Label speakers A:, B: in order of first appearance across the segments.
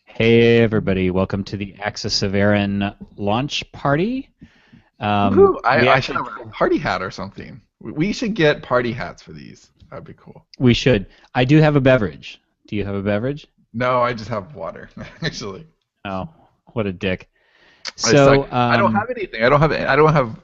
A: Hey everybody, welcome to the Axis of Aaron launch party.
B: Woohoo!
A: We
B: I should
A: actually
B: have a party hat or something. We should get party hats for these. That'd be cool.
A: we should. I do have a beverage. Do you have a beverage?
B: No, I just have water, actually.
A: Oh, what a dick.
B: I suck.
A: So,
B: I don't have anything. I don't have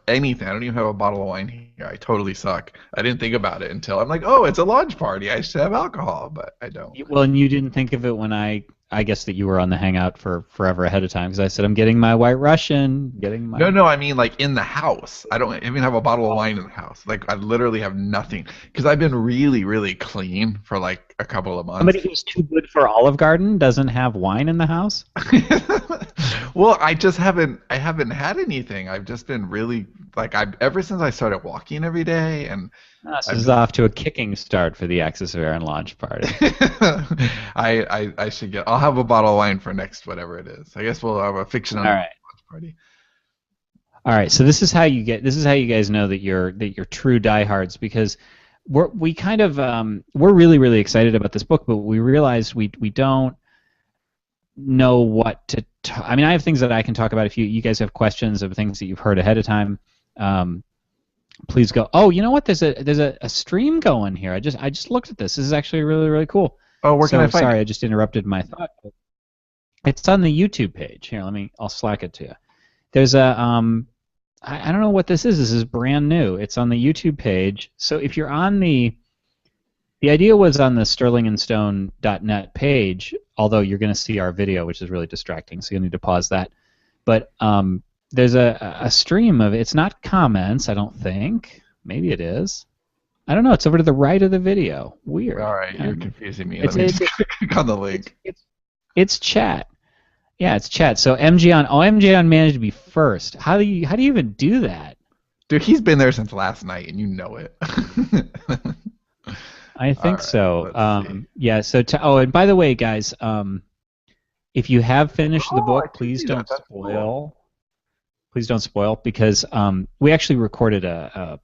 B: anything. I don't even have a bottle of wine here. I totally suck. I didn't think about it until I'm like, oh, it's a launch party. I should have alcohol, but I don't.
A: well, and you didn't think of it when I guess that you were on the Hangout for forever ahead of time because I said I'm getting my White Russian, getting my.
B: No, I mean like in the house. I don't even have a bottle of wine in the house. Like I literally have nothing because I've been really, really clean for like a couple of months.
A: Somebody who's too good for Olive Garden doesn't have wine in the house.
B: Well, I haven't had anything. I've just been really like I ever since I started walking every day and
A: This
B: I've
A: is
B: just
A: off to a kicking start for the Axis of Aaron launch party.
B: I should get I'll have a bottle of wine for next whatever it is. I guess we'll have a fiction
A: All
B: on
A: right.
B: watch party.
A: All right, so this is how you guys know that you're true diehards because we kind of we're really excited about this book, but we realized we don't know what to. I mean, I have things that I can talk about. If you guys have questions of things that you've heard ahead of time, um, please go. Oh, you know what? There's a stream going here. I just looked at this. This is actually really cool.
B: Oh, where can I
A: So
B: find
A: sorry,
B: it?
A: I just interrupted my thought. It's on the YouTube page. Here, I'll Slack it to you. There's a I don't know what this is. This is brand new. It's on the YouTube page. So if you're on the idea was on the sterlingandstone.net page, although you're going to see our video, which is really distracting, so you'll need to pause that. But there's a stream of it's not comments, I don't think. Maybe it is. I don't know. It's over to the right of the video. Weird.
B: All right, you're confusing me. Let
A: It's
B: me
A: it's
B: just click on the link.
A: it's chat. Yeah, it's chat. So MJ on managed to be first. How do you even do that?
B: Dude, he's been there since last night and you know it.
A: I
B: All
A: think
B: right,
A: so.
B: let's see.
A: Yeah. And by the way, guys, if you have finished the
B: Oh, I
A: book,
B: do
A: please
B: see that.
A: don't
B: That's cool.
A: spoil. Please don't spoil because we actually recorded a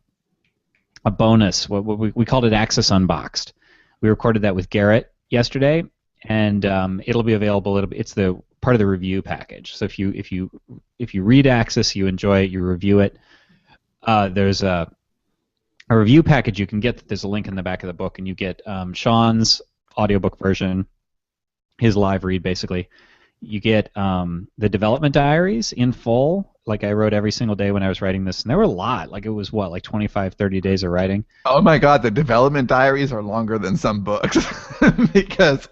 A: bonus. What we called it Axis Unboxed. We recorded that with Garrett yesterday, and it'll be available. It's the part of the review package. So if you read Axis, you enjoy it, you review it. There's a review package you can get. There's a link in the back of the book, and you get Sean's audiobook version, his live read basically. You get the development diaries in full, like I wrote every single day when I was writing this, and there were a lot. Like it was what, like 25, 30 days of writing.
B: Oh my God, the development diaries are longer than some books because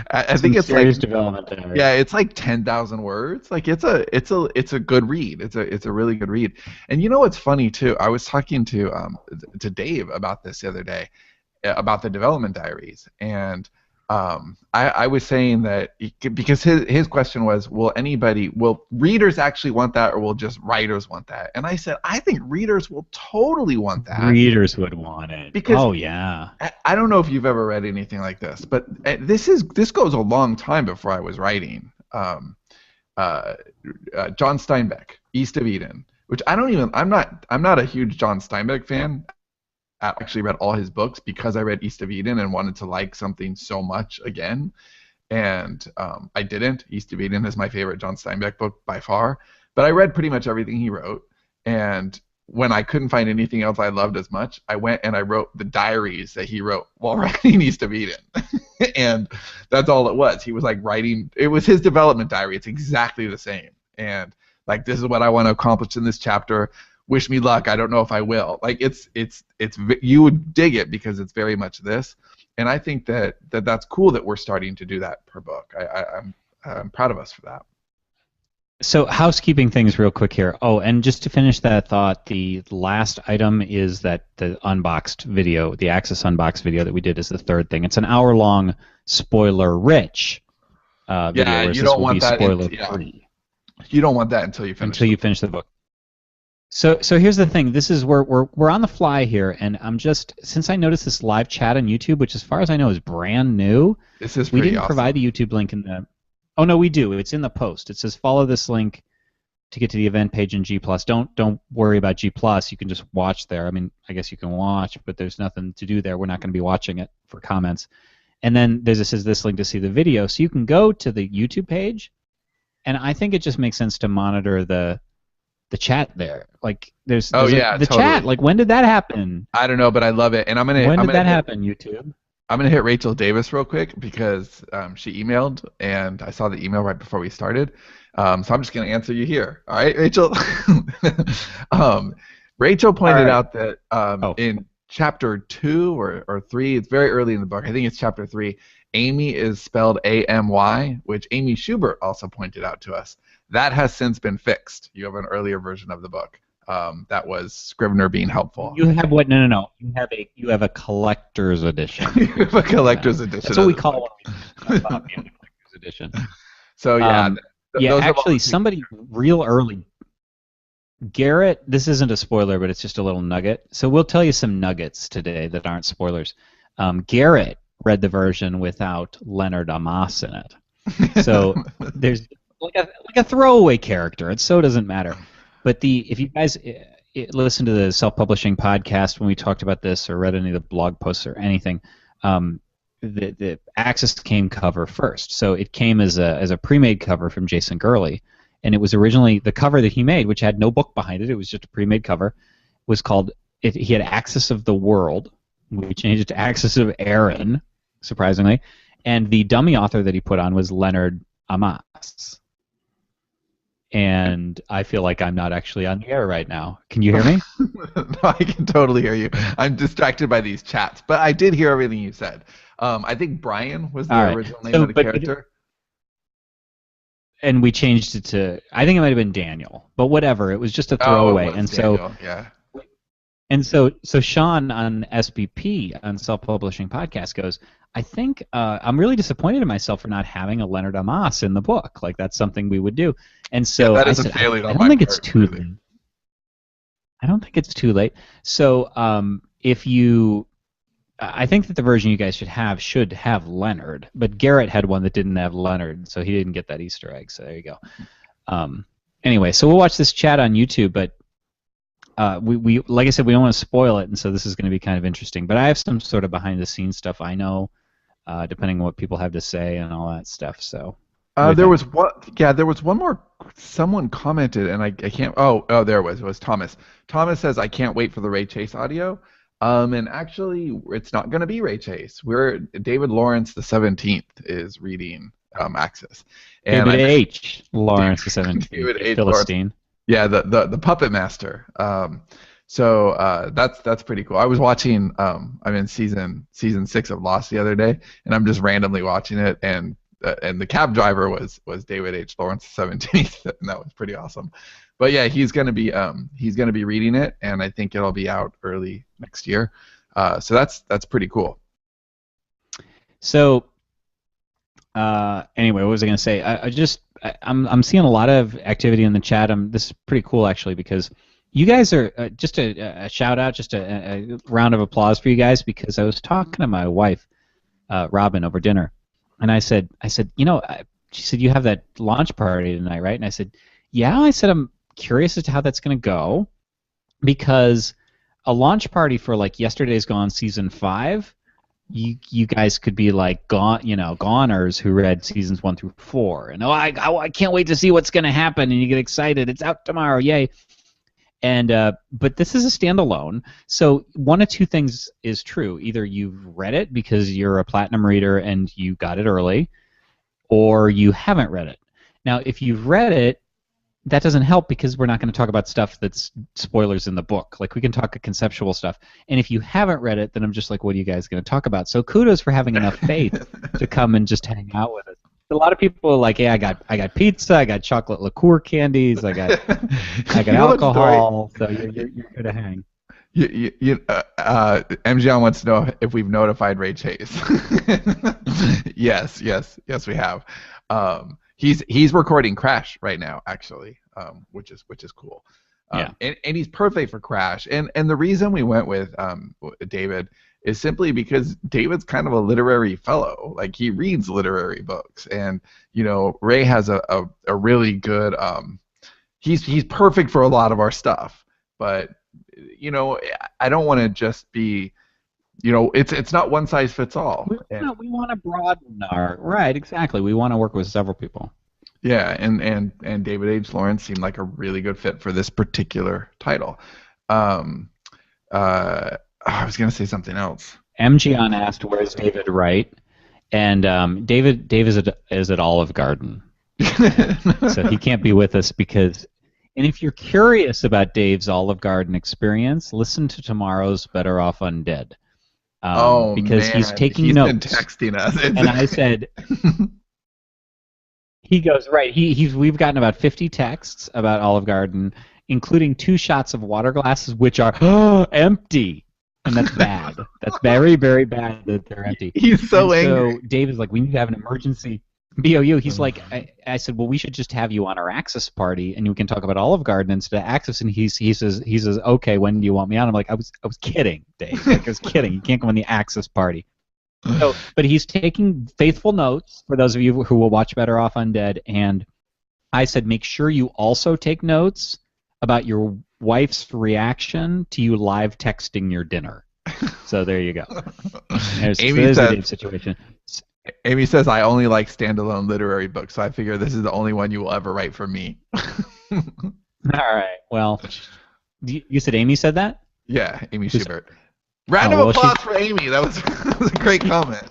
B: I
A: Some
B: think it's like
A: serious development
B: yeah,
A: diaries.
B: it's like 10,000 words. Like it's a good read. It's a really good read. And you know what's funny too? I was talking to Dave about this the other day about the development diaries and I was saying that because his question was, will readers actually want that, or will just writers want that? And I said, I think readers will totally want that
A: Readers would want it.
B: because
A: Oh yeah.
B: I don't know if you've ever read anything like this, but this goes a long time before I was writing. Uh, John Steinbeck, East of Eden, which I'm not a huge John Steinbeck fan. I actually read all his books because I read East of Eden and wanted to like something so much again. And I didn't. East of Eden is my favorite John Steinbeck book by far. But I read pretty much everything he wrote. And when I couldn't find anything else I loved as much, I went and I wrote the diaries that he wrote while writing East of Eden. And that's all it was. He was like writing, it was his development diary. It's exactly the same. And like, this is what I want to accomplish in this chapter. Wish me luck. I don't know if I will. Like you would dig it because it's very much this, and I think that's cool that we're starting to do that per book. I'm proud of us for that.
A: So housekeeping things real quick here. Oh, and just to finish that thought, the last item is that the unboxed video, the Axis Unboxed video that we did is the third thing. It's an hour-long spoiler-rich video,
B: Yeah,
A: whereas
B: you
A: this
B: don't
A: will be
B: want that. Yeah,
A: spoiler-free
B: you don't want that until you finish
A: until
B: the
A: you
B: book.
A: finish the book. So here's the thing. This is where we're on the fly here, and I'm just since I noticed this live chat on YouTube, which as far as I know is brand new.
B: This is
A: We
B: pretty
A: didn't provide
B: awesome.
A: the YouTube link in the. Oh no, we do. It's in the post. It says follow this link to get to the event page in G+. Don't worry about G+. You can just watch there. I mean, I guess you can watch, but there's nothing to do there. We're not going to be watching it for comments. And then there's this link to see the video, so you can go to the YouTube page, and I think it just makes sense to monitor the chat there. Like there's
B: Oh
A: the
B: yeah, totally.
A: chat. Like when did that happen?
B: I don't know, but I love it, and
A: When did that happen? YouTube.
B: I'm gonna hit Rachel Davis real quick because she emailed and I saw the email right before we started. So I'm just gonna answer you here. All right, Rachel. Rachel pointed out that in chapter 2 or 3, it's very early in the book. I think it's chapter 3. Amy is spelled A-M-Y, which Amy Schubert also pointed out to us. That has since been fixed. You have an earlier version of the book. That was Scrivener being helpful.
A: You have what? No. You have a collector's edition.
B: You have a collector's edition.
A: That's what we call a copy of the collector's edition.
B: So yeah.
A: Actually, somebody real early. Garrett, this isn't a spoiler, but it's just a little nugget. So we'll tell you some nuggets today that aren't spoilers. Garrett read the version without Leonard Amas in it. So there's like a throwaway character. It so doesn't matter. But if you guys listen to the self-publishing podcast when we talked about this or read any of the blog posts or anything, the Axis came cover first. So it came as a pre-made cover from Jason Gurley, and it was originally the cover that he made, which had no book behind it. It was just a pre-made cover. Was called he had Axis of the World. We changed it to Axis of Aaron, surprisingly, and the dummy author that he put on was Leonard Amas. And I feel like I'm not actually on the air right now. Can you hear me?
B: No, I can totally hear you. I'm distracted by these chats, but I did hear everything you said. I think Brian was the original name of the character.
A: And we changed it to, I think it might have been Daniel, but whatever. It was just a throwaway.
B: And Daniel, yeah.
A: And so Sean on SPP on Self Publishing Podcast goes, I think I'm really disappointed in myself for not having a Leonard Amas in the book. Like that's something we would do. And so
B: that
A: I
B: is
A: said,
B: a failing
A: I
B: on
A: don't
B: my
A: think
B: part,
A: it's too
B: really.
A: late. I don't think it's too late. So if you, I think that the version you guys should have Leonard, but Garrett had one that didn't have Leonard, so he didn't get that Easter egg. So there you go. Anyway, so we'll watch this chat on YouTube, but we like I said, we don't want to spoil it, and so this is going to be kind of interesting. But I have some sort of behind-the-scenes stuff I know, depending on what people have to say and all that stuff. So
B: there was one more. Someone commented, and I can't. Oh, there it was. It was Thomas. Thomas says, "I can't wait for the Ray Chase audio." And actually, it's not going to be Ray Chase. David Lawrence the 17th is reading Axis. And
A: David H. Lawrence the 17th.
B: David H.
A: Philistine.
B: Yeah, the puppet master. So that's pretty cool. I was watching. I'm in season 6 of Lost the other day, and I'm just randomly watching it, and the cab driver was David H. Lawrence the 17th, and that was pretty awesome. But yeah, he's gonna be reading it, and I think it'll be out early next year. So that's pretty cool.
A: So anyway, what was I gonna say? I'm seeing a lot of activity in the chat. This is pretty cool actually because you guys are just a shout out, just a round of applause for you guys because I was talking to my wife, Robin, over dinner, and I said, she said you have that launch party tonight, right? And I said, yeah. I said I'm curious as to how that's going to go because a launch party for like Yesterday's Gone season 5, you guys could be like goners who read seasons 1 through 4, and I can't wait to see what's going to happen, and you get excited. It's out tomorrow, yay! And but this is a standalone, so one of two things is true: either you've read it because you're a platinum reader and you got it early, or you haven't read it. Now, if you've read it, that doesn't help because we're not going to talk about stuff that's spoilers in the book. Like, we can talk conceptual stuff. And if you haven't read it, then I'm just like, what are you guys going to talk about? So kudos for having enough faith to come and just hang out with us. A lot of people are like, yeah, I got pizza, I got chocolate liqueur candies, I got alcohol, so you're good to hang.
B: MGN wants to know if we've notified Ray Chase. Yes, we have. He's recording Crash right now, actually, which is cool.
A: Yeah.
B: And he's perfect for Crash. And the reason we went with David is simply because David's kind of a literary fellow. Like, he reads literary books, and Ray has a really good. He's perfect for a lot of our stuff, but I don't want to just be it's not one size fits all.
A: We want to broaden our right, exactly. We want to work with several people.
B: Yeah, and David H. Lawrence seemed like a really good fit for this particular title. Um, I was gonna say something else.
A: MGon asked, "Where's David Wright?" And Dave is at Olive Garden, so he can't be with us because. And if you're curious about Dave's Olive Garden experience, listen to tomorrow's Better Off Undead. Because
B: man,
A: he's taking
B: he's
A: notes.
B: been texting us.
A: And I said, he goes, right, we've gotten about 50 texts about Olive Garden, including 2 shots of water glasses, which are empty. And that's bad. That's very, very bad that they're empty.
B: He's so angry.
A: So Dave is like, we need to have an emergency BOU. He's like, I said, well, we should just have you on our Axis party, and we can talk about Olive Garden instead of Axis. And he says, okay, when do you want me on? I'm like, I was kidding, Dave. Like, I was kidding. You can't come on the Axis party. So, but he's taking faithful notes for those of you who will watch Better Off Undead. And I said, make sure you also take notes about your wife's reaction to you live texting your dinner. So there you go. There's a Dave situation.
B: Amy says, I only like standalone literary books, so I figure this is the only one you will ever write for me.
A: All right. Well, you said Amy said that?
B: Yeah, Amy Schubert. Round of applause for Amy. That was a great comment.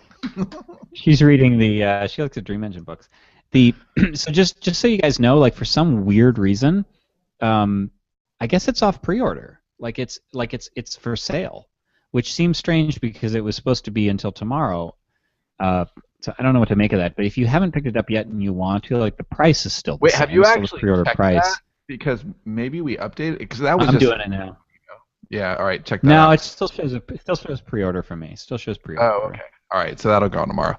A: She's reading she looks at Dream Engine books. So just so you guys know, like for some weird reason, I guess it's off pre-order. It's for sale, which seems strange because it was supposed to be until tomorrow. So I don't know what to make of that, but if you haven't picked it up yet and you want to, like the price is still the same.
B: Have you actually
A: pre-order
B: checked
A: price?
B: That? Because maybe we updated it. Because that was
A: I'm doing it now.
B: Yeah, all right, check that out.
A: No, it still shows pre-order for me. Still shows pre-order.
B: Oh, okay. All right, so that'll go on tomorrow.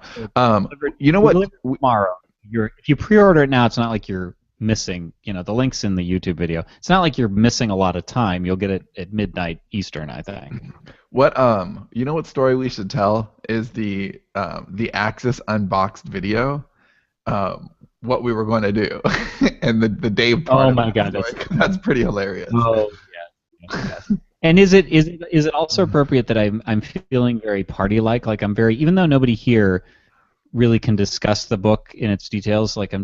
B: You know what?
A: Tomorrow. If you pre-order it now, it's not like you're missing. The link's in the YouTube video. It's not like you're missing a lot of time. You'll get it at midnight Eastern, I think.
B: What what story we should tell is the Axis Unboxed video. What we were going to do, and the Dave part.
A: Oh my God,
B: that's pretty hilarious.
A: Oh yeah. Yes. And is it also appropriate that I'm feeling very party-like? Like I'm very, even though nobody here really can discuss the book in its details, like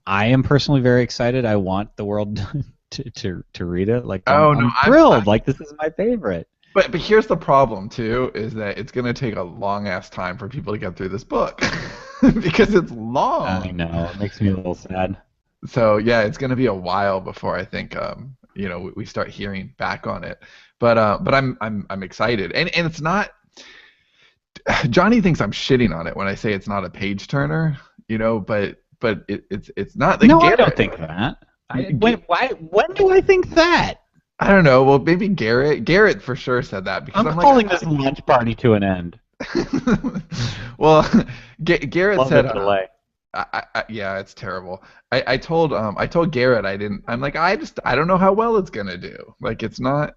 A: I am personally very excited. I want the world to read it. Like I'm thrilled. Like this is my favorite.
B: But here's the problem too, is that it's gonna take a long ass time for people to get through this book because it's long.
A: I know, it makes me a little sad.
B: So yeah, it's gonna be a while before I think we start hearing back on it. But I'm excited, and it's not. Johnny thinks I'm shitting on it when I say it's not a page turner, but it's not.
A: No, I don't think that. When do I think that?
B: I don't know. Well, maybe Garrett for sure said that because I'm
A: calling this lunch party to an end.
B: Well, Garrett said.
A: Delay.
B: Yeah, it's terrible. I told Garrett I don't know how well it's gonna do. Like it's not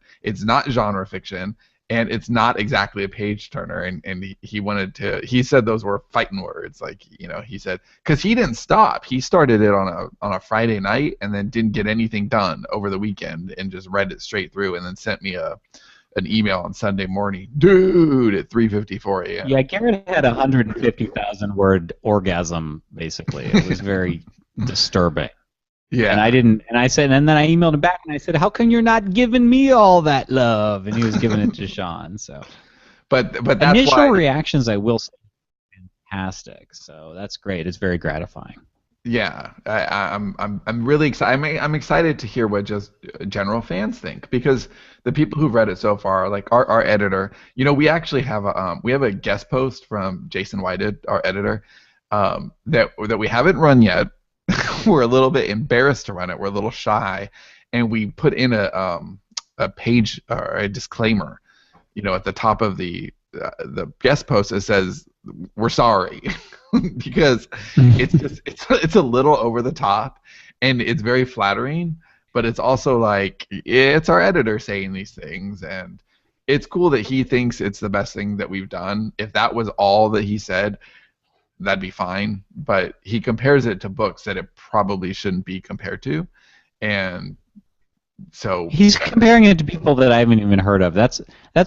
B: genre fiction, and it's not exactly a page turner, and he said those were fighting words, like he said, because he didn't stop. He started it on a Friday night and then didn't get anything done over the weekend and just read it straight through and then sent me an email on Sunday morning, dude, at 3:54 a.m.
A: Yeah, Garrett had 150,000 word orgasm basically. It was very disturbing.
B: Yeah.
A: And I said, and then I emailed him back and I said, how come you're not giving me all that love? And he was giving it to Sean. So,
B: but that's
A: initial reactions, I will say, fantastic. So that's great. It's very gratifying.
B: Yeah, I'm really excited. I'm excited to hear what just general fans think, because the people who've read it so far, like our editor, we actually have a guest post from Jason Whited, our editor, that we haven't run yet. We're a little bit embarrassed to run it. We're a little shy, and we put in a page or a disclaimer, at the top of the guest post that says we're sorry because it's a little over the top and it's very flattering, but it's also like it's our editor saying these things, and it's cool that he thinks it's the best thing that we've done. If that was all that he said, that'd be fine, but he compares it to books that it probably shouldn't be compared to, and So
A: He's comparing it to people that I haven't even heard of. That's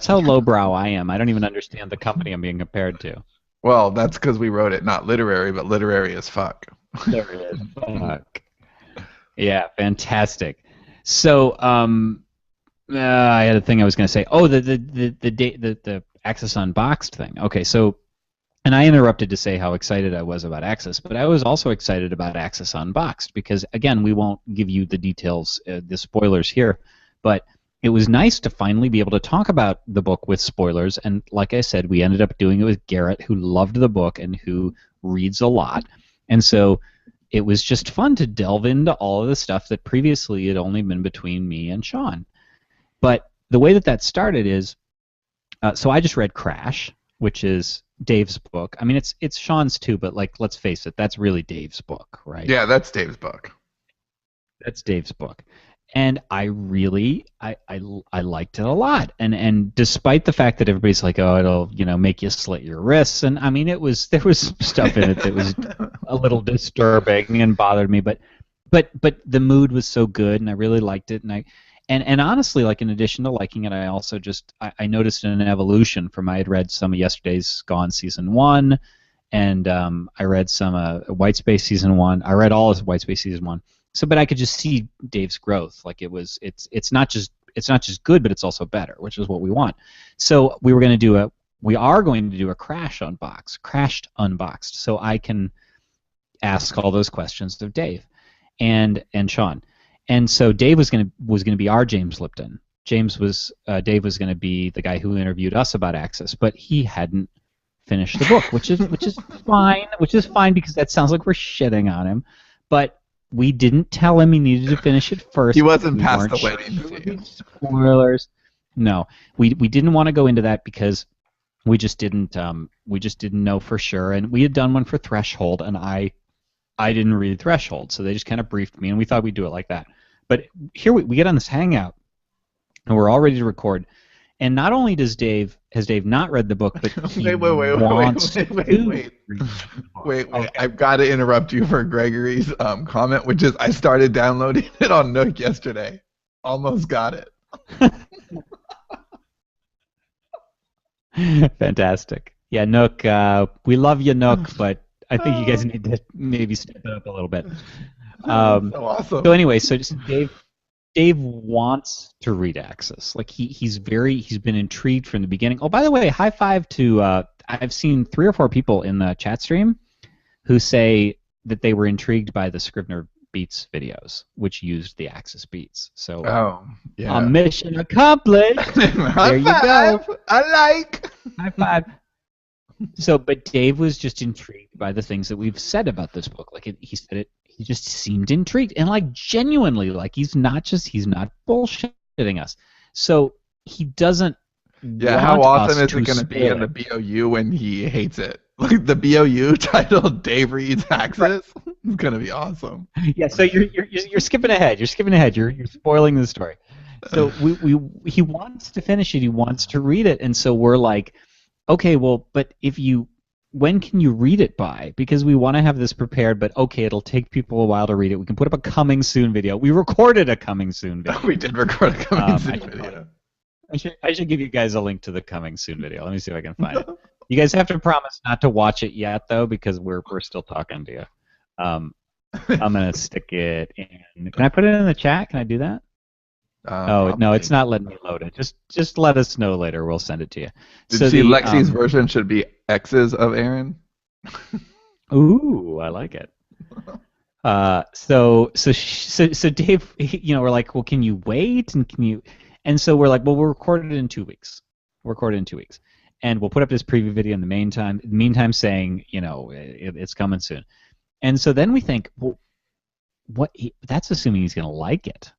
A: how lowbrow I am. I don't even understand the company I'm being compared to.
B: well, that's because we wrote it not literary, but literary as fuck.
A: There it is. Fuck. Yeah, fantastic. So, I had a thing I was going to say. Oh, the Axis Unboxed thing. Okay, so, and I interrupted to say how excited I was about Axis, but I was also excited about Axis Unboxed because, again, we won't give you the details, the spoilers here, but it was nice to finally be able to talk about the book with spoilers. And like I said, we ended up doing it with Garrett, who loved the book and who reads a lot, and so it was just fun to delve into all of the stuff that previously had only been between me and Sean. But the way that started is, so I just read Crash, which is Dave's book. I mean, it's Sean's too, but like, let's face it, that's really Dave's book, right?
B: Yeah, that's Dave's book.
A: That's Dave's book, and I really I liked it a lot. And despite the fact that everybody's like, oh, it'll make you slit your wrists, and I mean, there was stuff in it that was a little disturbing and bothered me, but the mood was so good, and I really liked it, and honestly, like, in addition to liking it, I also just I noticed an evolution from I had read some of Yesterday's Gone season 1, and I read some White Space season 1. I read all of White Space season 1. So, but I could just see Dave's growth. Like, it's not just good, but it's also better, which is what we want. So we are going to do a Crashed Unboxed, so I can ask all those questions of Dave and Sean. And so Dave was going to be our James Lipton. Dave was going to be the guy who interviewed us about Axis, but he hadn't finished the book, which is fine. Which is fine because that sounds like we're shitting on him. But we didn't tell him he needed to finish it first.
B: He wasn't past the wedding.
A: Spoilers. No, we didn't want to go into that because we just didn't know for sure. And we had done one for Threshold, and I didn't read Threshold, so they just kind of briefed me, and we thought we'd do it like that. But here we get on this Hangout, and we're all ready to record. And not only has Dave not read the book, but he
B: wait. I've got to interrupt you for Gregory's comment, which is I started downloading it on Nook yesterday. Almost got it.
A: Fantastic. Yeah, Nook. We love you, Nook, but I think you guys need to maybe step it up a little bit.
B: So awesome.
A: So anyway, so just Dave wants to read Axis. Like he's been intrigued from the beginning. Oh, by the way, high five to I've seen 3 or 4 people in the chat stream who say that they were intrigued by the Scrivener Beats videos, which used the Axis beats. So mission accomplished. There you go.
B: I like.
A: High five. So, but Dave was just intrigued by the things that we've said about this book. Like he said it. He just seemed intrigued, and like genuinely, like he's not bullshitting us. So he doesn't.
B: Yeah, how often is it going to be in the BOU when he hates it? Like the BOU titled "Dave Reads Axis" is going to be awesome.
A: Yeah, so you're skipping ahead. You're spoiling the story. So he wants to finish it. He wants to read it, and so we're like, okay, well, but when can you read it by? Because we want to have this prepared, but okay, it'll take people a while to read it. We can put up a coming soon video. We recorded a coming soon video.
B: We did record a coming soon video.
A: I should give you guys a link to the coming soon video. Let me see if I can find it. You guys have to promise not to watch it yet, though, because we're still talking to you. I'm gonna stick it in. Can I put it in the chat? Can I do that? No, it's not letting me load it. Just let us know later. We'll send it to you.
B: Did you see Lexi's version should be X's of Aaron?
A: Ooh, I like it. So Dave, we're like, well, can you wait? And so we're like, well, we'll record it in 2 weeks. And we'll put up this preview video in the meantime saying, it's coming soon. And so then we think, well, that's assuming he's going to like it.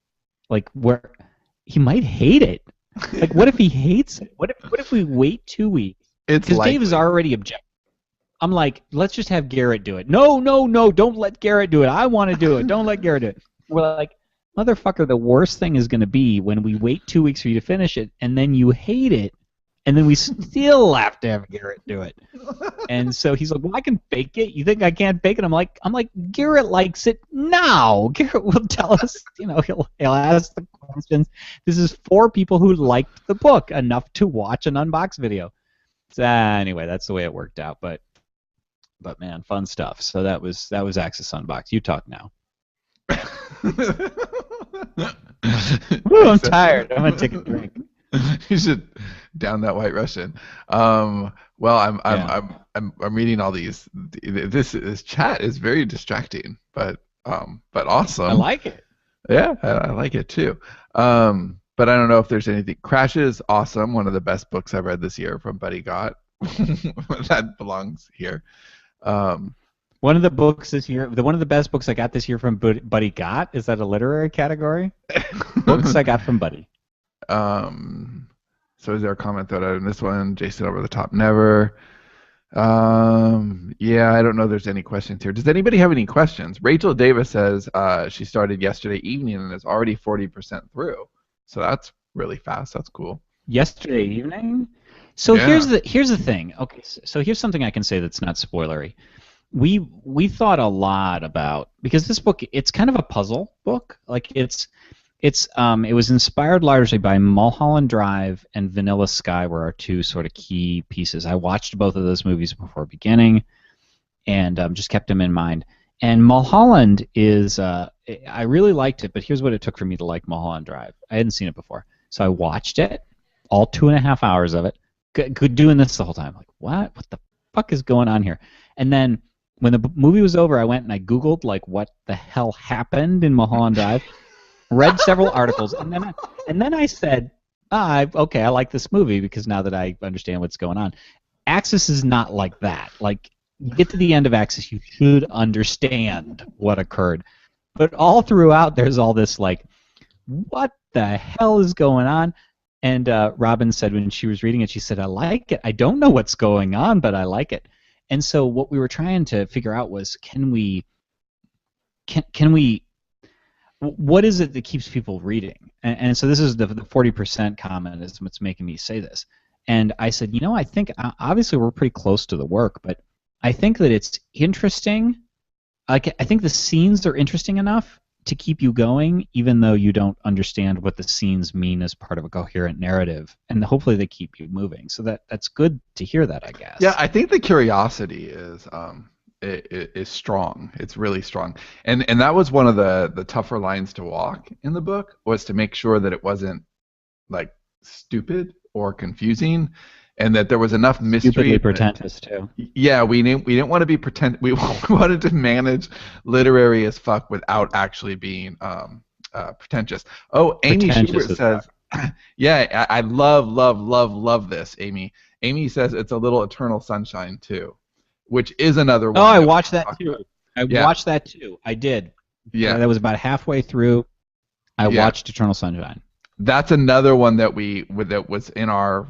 A: Like, where he might hate it. Like, what if he hates it? What if we wait 2 weeks? Because Dave is already objecting. I'm like, let's just have Garrett do it. No, don't let Garrett do it. I want to do it. Don't let Garrett do it. We're like, motherfucker, the worst thing is going to be when we wait 2 weeks for you to finish it, and then you hate it, And then we still have to have Garrett do it. And so he's like, well, I can fake it. You think I can't fake it? I'm like, Garrett likes it now. Garrett will tell us, he'll ask the questions. This is for people who liked the book enough to watch an unbox video. So anyway, that's the way it worked out. But man, fun stuff. So that was Axis Unboxed. You talk now. Woo, I'm tired. I'm gonna take a drink.
B: You should down that White Russian. Well, I'm reading all these. This chat is very distracting, but awesome.
A: I like it.
B: Yeah, I like it too. But I don't know if there's anything. Crashes, awesome. One of the best books I've read this year from Buddy Gott. That belongs here.
A: One of the books this year, one of the best books I got this year from Buddy Gott. Is that a literary category? Books I got from Buddy.
B: So is there a comment that in this one? Jason Over the Top, never. Yeah, I don't know if there's any questions here. Does anybody have any questions? Rachel Davis says she started yesterday evening and is already 40% through. So that's really fast. That's cool.
A: Yesterday evening? So
B: Yeah.
A: here's the thing. Okay, so here's something I can say that's not spoilery. We thought a lot about, because this book, it's kind of a puzzle book. Like it was inspired largely by Mulholland Drive and Vanilla Sky were our two sort of key pieces. I watched both of those movies before beginning, and just kept them in mind. And Mulholland is, I really liked it, but here's what it took for me to like Mulholland Drive. I hadn't seen it before. So I watched it, all 2.5 hours of it, doing this the whole time. Like, what the fuck is going on here? And then when the movie was over, I went and I Googled, like, what the hell happened in Mulholland Drive, read several articles, and then I said, okay, I like this movie because now that I understand what's going on. Axis is not like that. Like, you get to the end of Axis, you should understand what occurred. But all throughout, there's all this, like, what the hell is going on? And Robin said when she was reading it, she said, I like it. I don't know what's going on, but I like it. And so what we were trying to figure out was, can we what is it that keeps people reading? And so this is the 40% comment is what's making me say this. And I said, I think obviously we're pretty close to the work, but I think that it's interesting. I think the scenes are interesting enough to keep you going, even though you don't understand what the scenes mean as part of a coherent narrative. And hopefully they keep you moving. So that's good to hear that, I guess.
B: Yeah, I think the curiosity is strong. It's really strong. And that was one of the tougher lines to walk in the book, was to make sure that it wasn't like stupid or confusing, and that there was enough mystery.
A: Stupidly pretentious too.
B: Yeah, we didn't want to be pretend. We wanted to manage literary as fuck without actually being pretentious. Oh, Amy Schubert says, yeah, I love this. Amy says it's a little Eternal Sunshine too, which is another one.
A: Oh, I watched that too. Watched that too. I did.
B: Yeah,
A: that was about halfway through. I watched Eternal Sunshine.
B: That's another one that was in our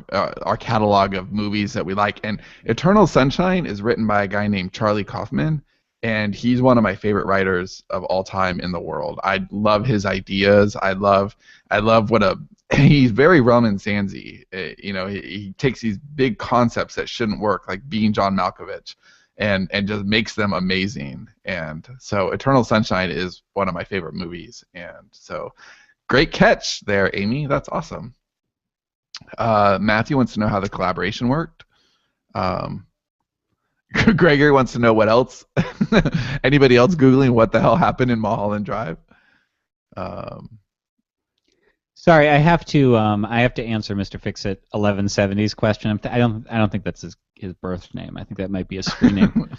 B: catalog of movies that we like. And Eternal Sunshine is written by a guy named Charlie Kaufman, and he's one of my favorite writers of all time in the world. I love his ideas. I love he's very Ramin Sanzi. He takes these big concepts that shouldn't work, like being John Malkovich, and just makes them amazing. And so Eternal Sunshine is one of my favorite movies. And so great catch there, Amy. That's awesome. Matthew wants to know how the collaboration worked. Gregory wants to know what else. Anybody else Googling what the hell happened in Mulholland Drive?
A: Sorry, I have to answer Mr. Fixit 1170's question. I don't think that's his birth name. I think that might be a screen name.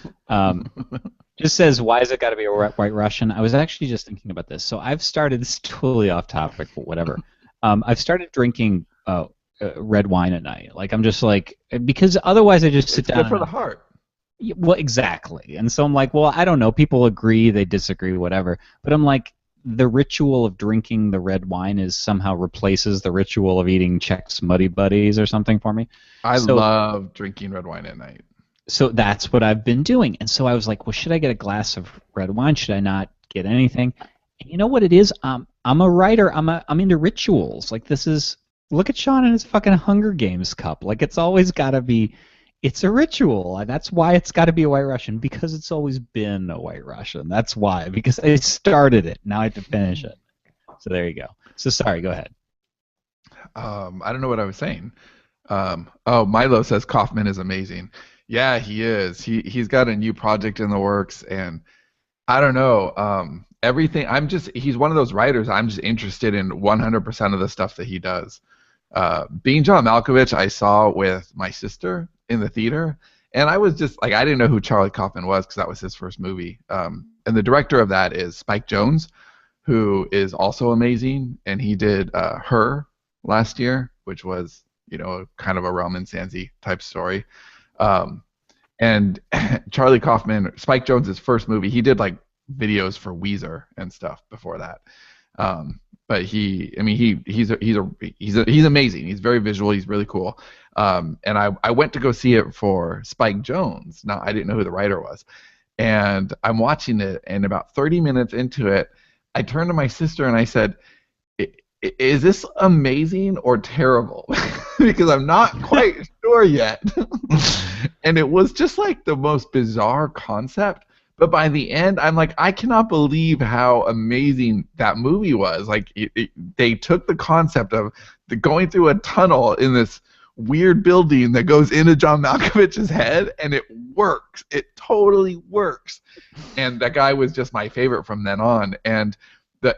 A: Just says, why has it got to be a White Russian? I was actually just thinking about this. So I've started, this is totally off topic, but whatever. I've started drinking red wine at night. Like, I'm just like, because otherwise I just sit down.
B: It's good for the heart.
A: Well, exactly. And so I'm like, well, I don't know. People agree, they disagree, whatever. But I'm like, the ritual of drinking the red wine is somehow replaces the ritual of eating Chex Muddy Buddies or something for me.
B: I love drinking red wine at night. So
A: that's what I've been doing. And so I was like, well, should I get a glass of red wine? Should I not get anything? And you know what it is? I'm a writer. I'm into rituals. Like, this is Look at Sean and his fucking Hunger Games cup. Like it's always got to be. It's a ritual, and that's why it's got to be a White Russian, because it's always been a White Russian. That's why, because I started it. Now I have to finish it. So there you go. So sorry, go ahead.
B: I don't know what I was saying. Oh, Milo says Kaufman is amazing. Yeah, he is. He's got a new project in the works, and I don't know. Everything. He's one of those writers. I'm just interested in 100% of the stuff that he does. Being John Malkovich, I saw with my sister in the theater, and I was just like, I didn't know who Charlie Kaufman was because that was his first movie. And the director of that is Spike Jonze, who is also amazing, and he did Her last year, which was kind of a Roman Sansi type story. And Charlie Kaufman, Spike Jonze's first movie, he did like videos for Weezer and stuff before that. But he's amazing. He's very visual. He's really cool. And I went to go see it for Spike Jonze. Now I didn't know who the writer was, and I'm watching it. And about 30 minutes into it, I turned to my sister and I said, "Is this amazing or terrible?" Because I'm not quite sure yet. And it was just like the most bizarre concept. But by the end, I'm like, I cannot believe how amazing that movie was. Like, they took the concept of going through a tunnel in this weird building that goes into John Malkovich's head, and it works. It totally works. And that guy was just my favorite from then on. And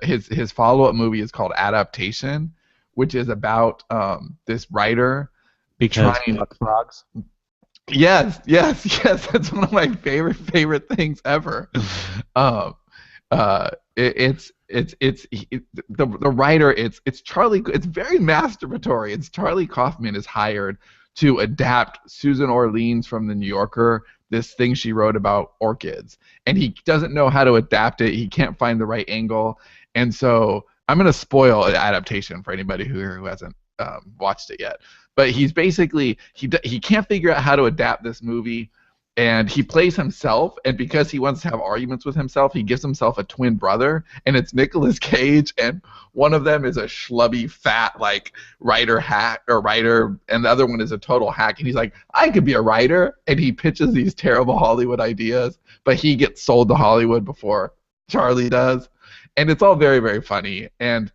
B: his follow-up movie is called Adaptation, which is about this writer trying
C: frogs.
B: Yes. That's one of my favorite things ever. The writer. It's Charlie. It's very masturbatory. It's Charlie Kaufman is hired to adapt Susan Orlean's from the New Yorker, this thing she wrote about orchids, and he doesn't know how to adapt it. He can't find the right angle, and so I'm going to spoil an adaptation for anybody who hasn't watched it yet. But he's basically he can't figure out how to adapt this movie, and he plays himself. And because he wants to have arguments with himself, he gives himself a twin brother, and it's Nicolas Cage. And one of them is a schlubby, fat like writer, and the other one is a total hack. And he's like, I could be a writer, and he pitches these terrible Hollywood ideas, but he gets sold to Hollywood before Charlie does, and it's all very, very funny. And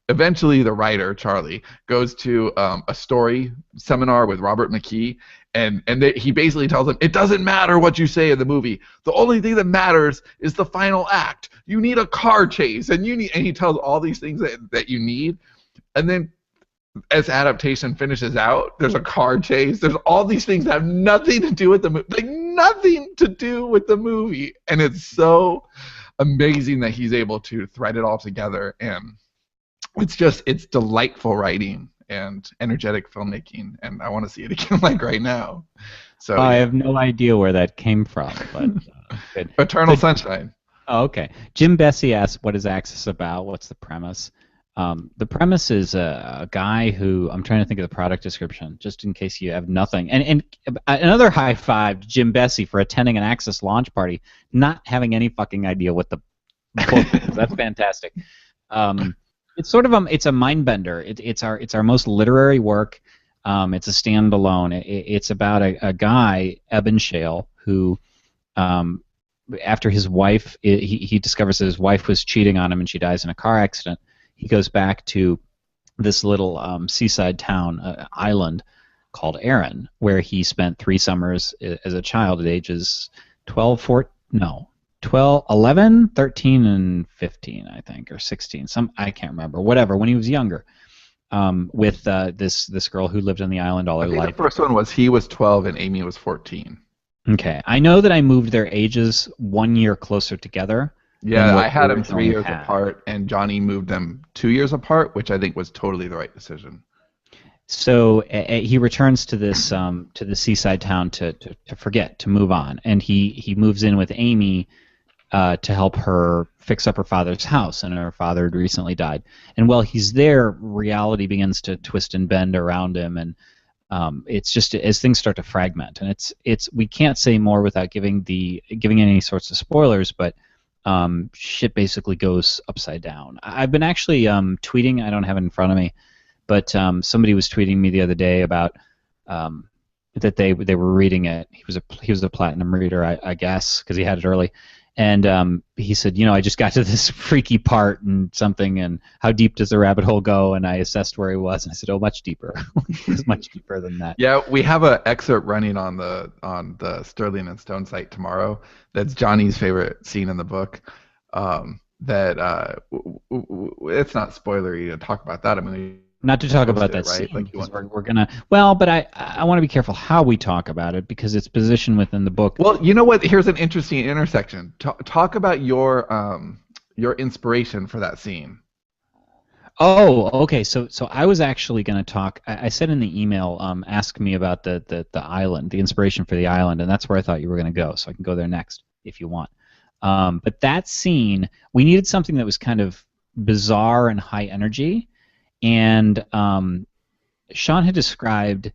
B: eventually, the writer, Charlie, goes to a story seminar with Robert McKee, and he basically tells him, it doesn't matter what you say in the movie. The only thing that matters is the final act. You need a car chase, and he tells all these things that you need. And then as adaptation finishes out, there's a car chase. There's all these things that have nothing to do with the movie. Like, nothing to do with the movie. And it's so amazing that he's able to thread it all together, and it's delightful writing and energetic filmmaking, and I want to see it again like right now. So
A: I have no idea where that came from, but good.
B: Eternal Sunshine.
A: Oh, okay. Jim Bessie asked, "What is Axis about? What's the premise?" The premise is a guy who, I'm trying to think of the product description, just in case you have nothing. And another high five to Jim Bessie for attending an Axis launch party, not having any fucking idea what the book is. That's fantastic. It's sort of it's a mind bender. It's our most literary work. It's a standalone. It's about a guy, Eben Shale, who after his wife, he discovers that his wife was cheating on him and she dies in a car accident. He goes back to this little seaside town, island called Erin, where he spent 3 summers as a child at ages 11, 13, and 15, I think, or 16. I can't remember. Whatever, when he was younger, with this girl who lived on the island all her life.
B: The first one was he was 12 and Amy was 14.
A: Okay, I know that I moved their ages 1 year closer together.
B: Yeah, I had them 3 years apart, and Johnny moved them 2 years apart, which I think was totally the right decision.
A: So he returns to this to the seaside town to forget, to move on, and he moves in with Amy to help her fix up her father's house, and her father had recently died. And while he's there, reality begins to twist and bend around him, and it's just as things start to fragment. And it's we can't say more without giving any sorts of spoilers, but shit basically goes upside down. I've been actually tweeting. I don't have it in front of me, But somebody was tweeting me the other day about that they were reading it. He was a platinum reader, I guess, because he had it early. And he said, I just got to this freaky part and something, and how deep does the rabbit hole go? And I assessed where he was, and I said, oh, much deeper. It was much deeper than that.
B: Yeah, we have an excerpt running on the Sterling and Stone site tomorrow. That's Johnny's favorite scene in the book. It's not spoilery to talk about that. I mean,
A: not to talk about that
B: right?
A: scene,
B: Like
A: we're gonna. Well, but I want to be careful how we talk about it because it's positioned within the book.
B: Well, you know what? Here's an interesting intersection. Talk about your inspiration for that scene.
A: Oh, okay. So I was actually going to talk. I said in the email, ask me about the island, the inspiration for the island, and that's where I thought you were going to go. So I can go there next if you want. But that scene, we needed something that was kind of bizarre and high energy. And Sean had described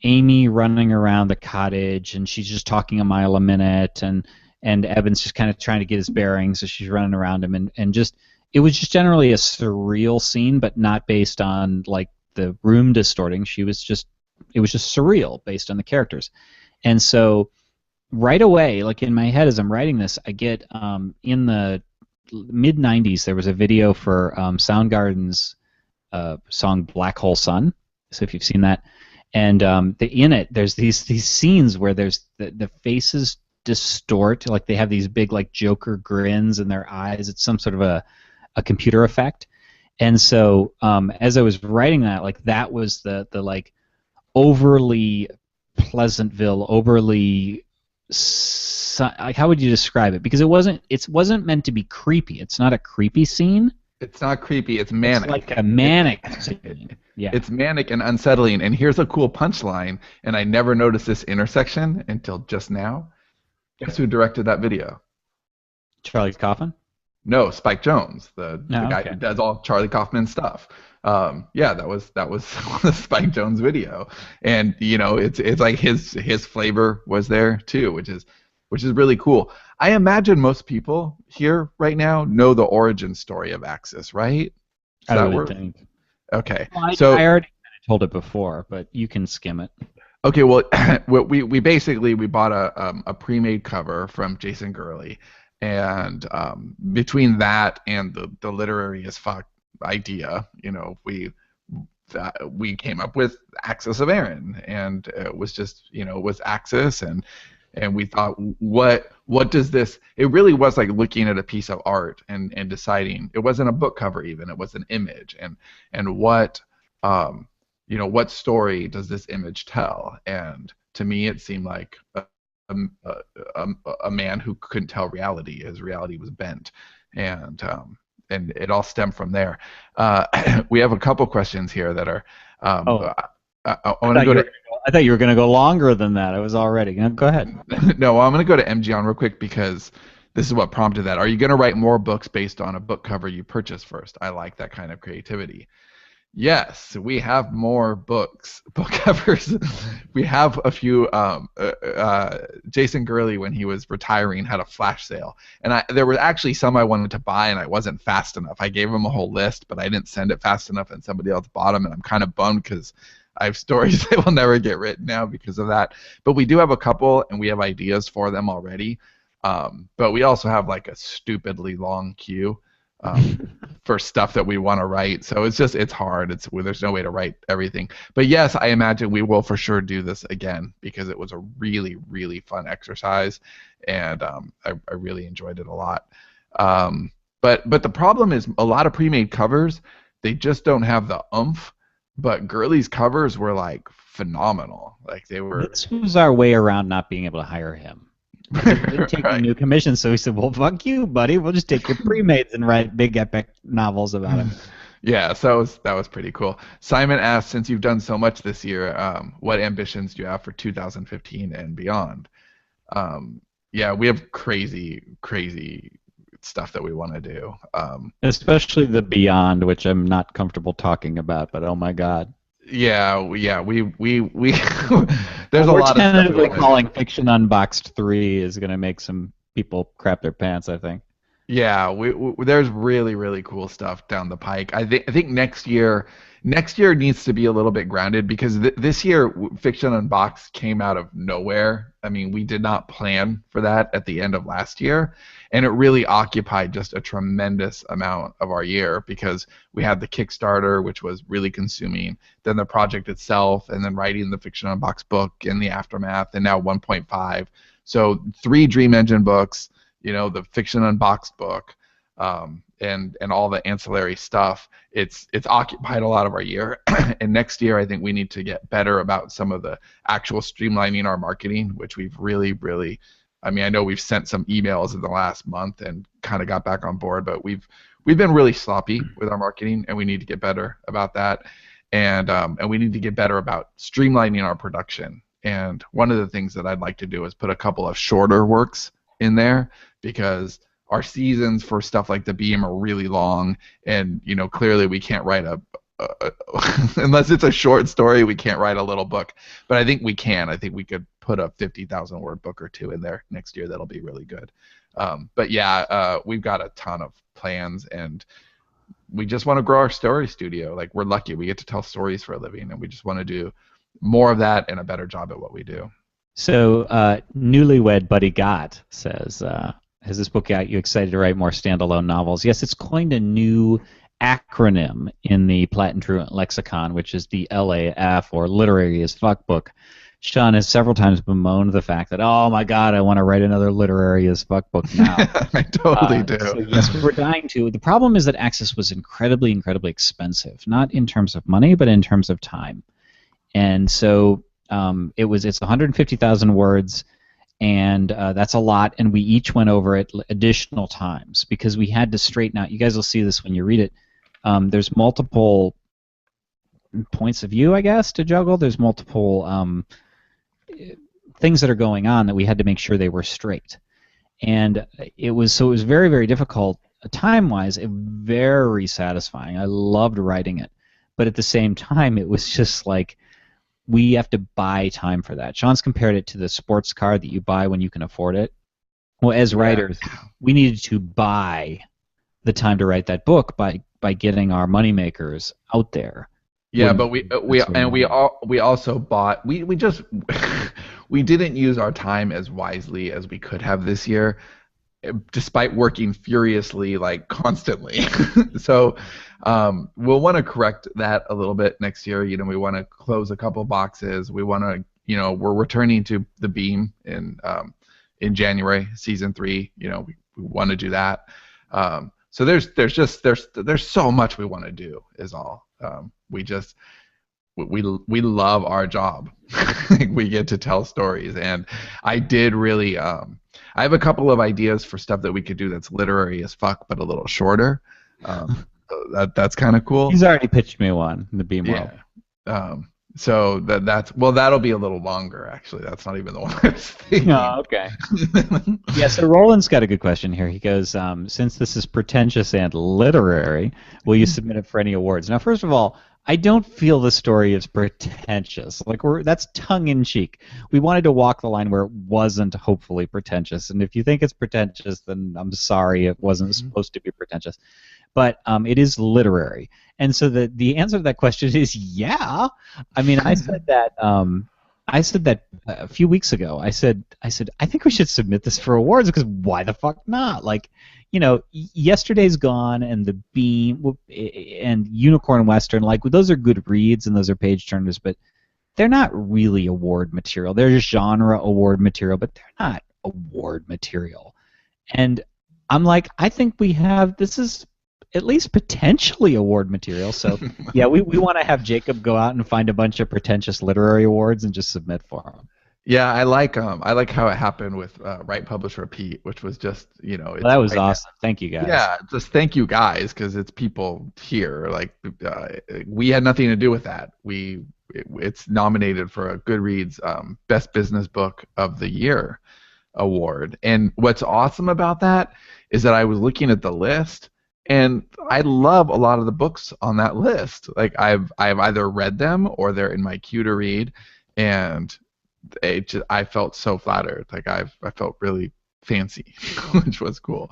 A: Amy running around the cottage, and she's just talking a mile a minute, and Evan's just kind of trying to get his bearings, so she's running around him, and just it was just generally a surreal scene, but not based on like the room distorting. It was just surreal based on the characters, and so right away, like in my head as I'm writing this, I get in the mid '90s there was a video for Soundgarden's song Black Hole Sun. So if you've seen that, and in it there's these scenes where there's the faces distort, like they have these big like Joker grins in their eyes. It's some sort of a computer effect. And so as I was writing that, like that was the like overly Pleasantville, overly like how would you describe it? Because it wasn't meant to be creepy. It's not a creepy scene.
B: It's not creepy. It's manic.
A: It's like a manic scene. Yeah.
B: It's manic and unsettling. And here's a cool punchline. And I never noticed this intersection until just now. Guess who directed that video?
A: Charlie Kaufman?
B: No, Spike Jonze, the guy
A: okay.
B: who does all Charlie Kaufman stuff. Yeah, that was the Spike Jonze video, and it's like his flavor was there too, which is really cool. I imagine most people here right now know the origin story of Axis, right?
A: I would think.
B: Okay,
A: well,
B: so
A: I already told it before, but you can skim it.
B: Okay, well, we basically bought a pre-made cover from Jason Gurley, and between that and the literary as fuck idea, we came up with Axis of Aaron, and it was just it was Axis, and we thought what does this? It really was like looking at a piece of art and deciding. It wasn't a book cover even; it was an image, and what what story does this image tell? And to me, it seemed like a man who couldn't tell reality. His reality was bent, and it all stemmed from there. We have a couple questions here that are. I want to go to.
A: I thought you were going to go longer than that. I was already. Go ahead.
B: No, I'm going to go to MG on real quick because this is what prompted that. Are you going to write more books based on a book cover you purchased first? I like that kind of creativity. Yes, we have more book covers. We have a few. Jason Gurley, when he was retiring, had a flash sale, and there were actually some I wanted to buy, and I wasn't fast enough. I gave him a whole list, but I didn't send it fast enough, and somebody else bought them, and I'm kind of bummed because I have stories that will never get written now because of that. But we do have a couple, and we have ideas for them already. But we also have like a stupidly long queue. For stuff that we want to write, so it's hard. There's no way to write everything. But yes, I imagine we will for sure do this again because it was a really, really fun exercise, and I really enjoyed it a lot. But the problem is a lot of pre-made covers, they just don't have the oomph. But Gurley's covers were like phenomenal. Like they were.
A: This was our way around not being able to hire him. We didn't take
B: Right.
A: new commissions, so we said, well, fuck you, buddy. We'll just take your pre-mades and write big epic novels about him.
B: Yeah, so that was pretty cool. Simon asked, since you've done so much this year, what ambitions do you have for 2015 and beyond? Yeah, we have crazy stuff that we want to do.
A: Especially the beyond, which I'm not comfortable talking about, but oh my god.
B: Yeah, we there's a
A: We're
B: lot of stuff.
A: tentatively calling Fiction Unboxed 3 is going to make some people crap their pants, I think.
B: Yeah, there's really really cool stuff down the pike. I think next year needs to be a little bit grounded because this year Fiction Unboxed came out of nowhere. I mean, we did not plan for that at the end of last year, and it really occupied just a tremendous amount of our year because we had the Kickstarter, which was really consuming, then the project itself, and then writing the Fiction Unboxed book in the aftermath, and now 1.5. So 3 Dream Engine books, the Fiction Unboxed book, and all the ancillary stuff. It's occupied a lot of our year, and next year I think we need to get better about some of the actual streamlining our marketing, which we've really, really. I mean, I know we've sent some emails in the last month and kind of got back on board, but we've been really sloppy with our marketing, and we need to get better about that, and we need to get better about streamlining our production. And one of the things that I'd like to do is put a couple of shorter works in there because our seasons for stuff like the Beam are really long, and clearly we can't write a unless it's a short story, we can't write a little book. But I think we can. I think we could put a 50,000 word book or two in there next year. That'll be really good. But yeah, we've got a ton of plans, and we just want to grow our story studio. Like, we're lucky we get to tell stories for a living, and we just want to do more of that and a better job at what we do.
A: So, newlywed Buddy Gott says, has this book got you excited to write more standalone novels? Yes, it's coined a new acronym in the Platt and Truant lexicon, which is the LAF, or Literary as Fuck book. Sean has several times bemoaned the fact that, oh my God, I want to write another Literary as Fuck book now.
B: I totally do.
A: So yes, we're dying to. The problem is that Axis was incredibly, incredibly expensive, not in terms of money, but in terms of time. And so it's 150,000 words, and that's a lot, and we each went over it additional times because we had to straighten out. You guys will see this when you read it. There's multiple points of view, I guess, to juggle. There's multiple things that are going on that we had to make sure they were straight. And it was very, very difficult time-wise, very satisfying. I loved writing it. But at the same time, it was just like, we have to buy time for that. Sean's compared it to the sports car that you buy when you can afford it. Well, as writers, we needed to buy the time to write that book by getting our moneymakers out there.
B: Yeah, but we also bought we just we didn't use our time as wisely as we could have this year, despite working furiously, like, constantly. So we'll want to correct that a little bit next year. We want to close a couple boxes. We want to, we're returning to the Beam in January, season 3. We want to do that. So there's so much we want to do. Is all. We love our job. We get to tell stories, and I did really. I have a couple of ideas for stuff that we could do that's literary as fuck, but a little shorter. That's kind of cool.
A: He's already pitched me one in the Beam world.
B: So that'll be a little longer, actually. That's not even the one I was thinking.
A: Oh, okay. Yeah, so Roland's got a good question here. He goes, since this is pretentious and literary, will you submit it for any awards? Now, first of all, I don't feel the story is pretentious. Like, that's tongue-in-cheek. We wanted to walk the line where it wasn't hopefully pretentious. And if you think it's pretentious, then I'm sorry, it wasn't supposed to be pretentious. But it is literary. And so the answer to that question is yeah. I mean, I said that a few weeks ago. I said I think we should submit this for awards because why the fuck not? Like, Yesterday's Gone and The Beam and Unicorn Western, like, those are good reads and those are page turners, but they're not really award material. They're just genre award material, but they're not award material. And I'm like, I think this is at least potentially award material. So yeah, we want to have Jacob go out and find a bunch of pretentious literary awards and just submit for them.
B: Yeah, I like how it happened with Write, Publish, Repeat, which was just
A: that was awesome. Thank you guys.
B: Yeah, just thank you guys because it's people here. Like we had nothing to do with that. It's nominated for a Goodreads Best Business Book of the Year award. And what's awesome about that is that I was looking at the list. And I love a lot of the books on that list. Like, I've either read them or they're in my queue to read, and I felt so flattered. Like, I felt really fancy, which was cool.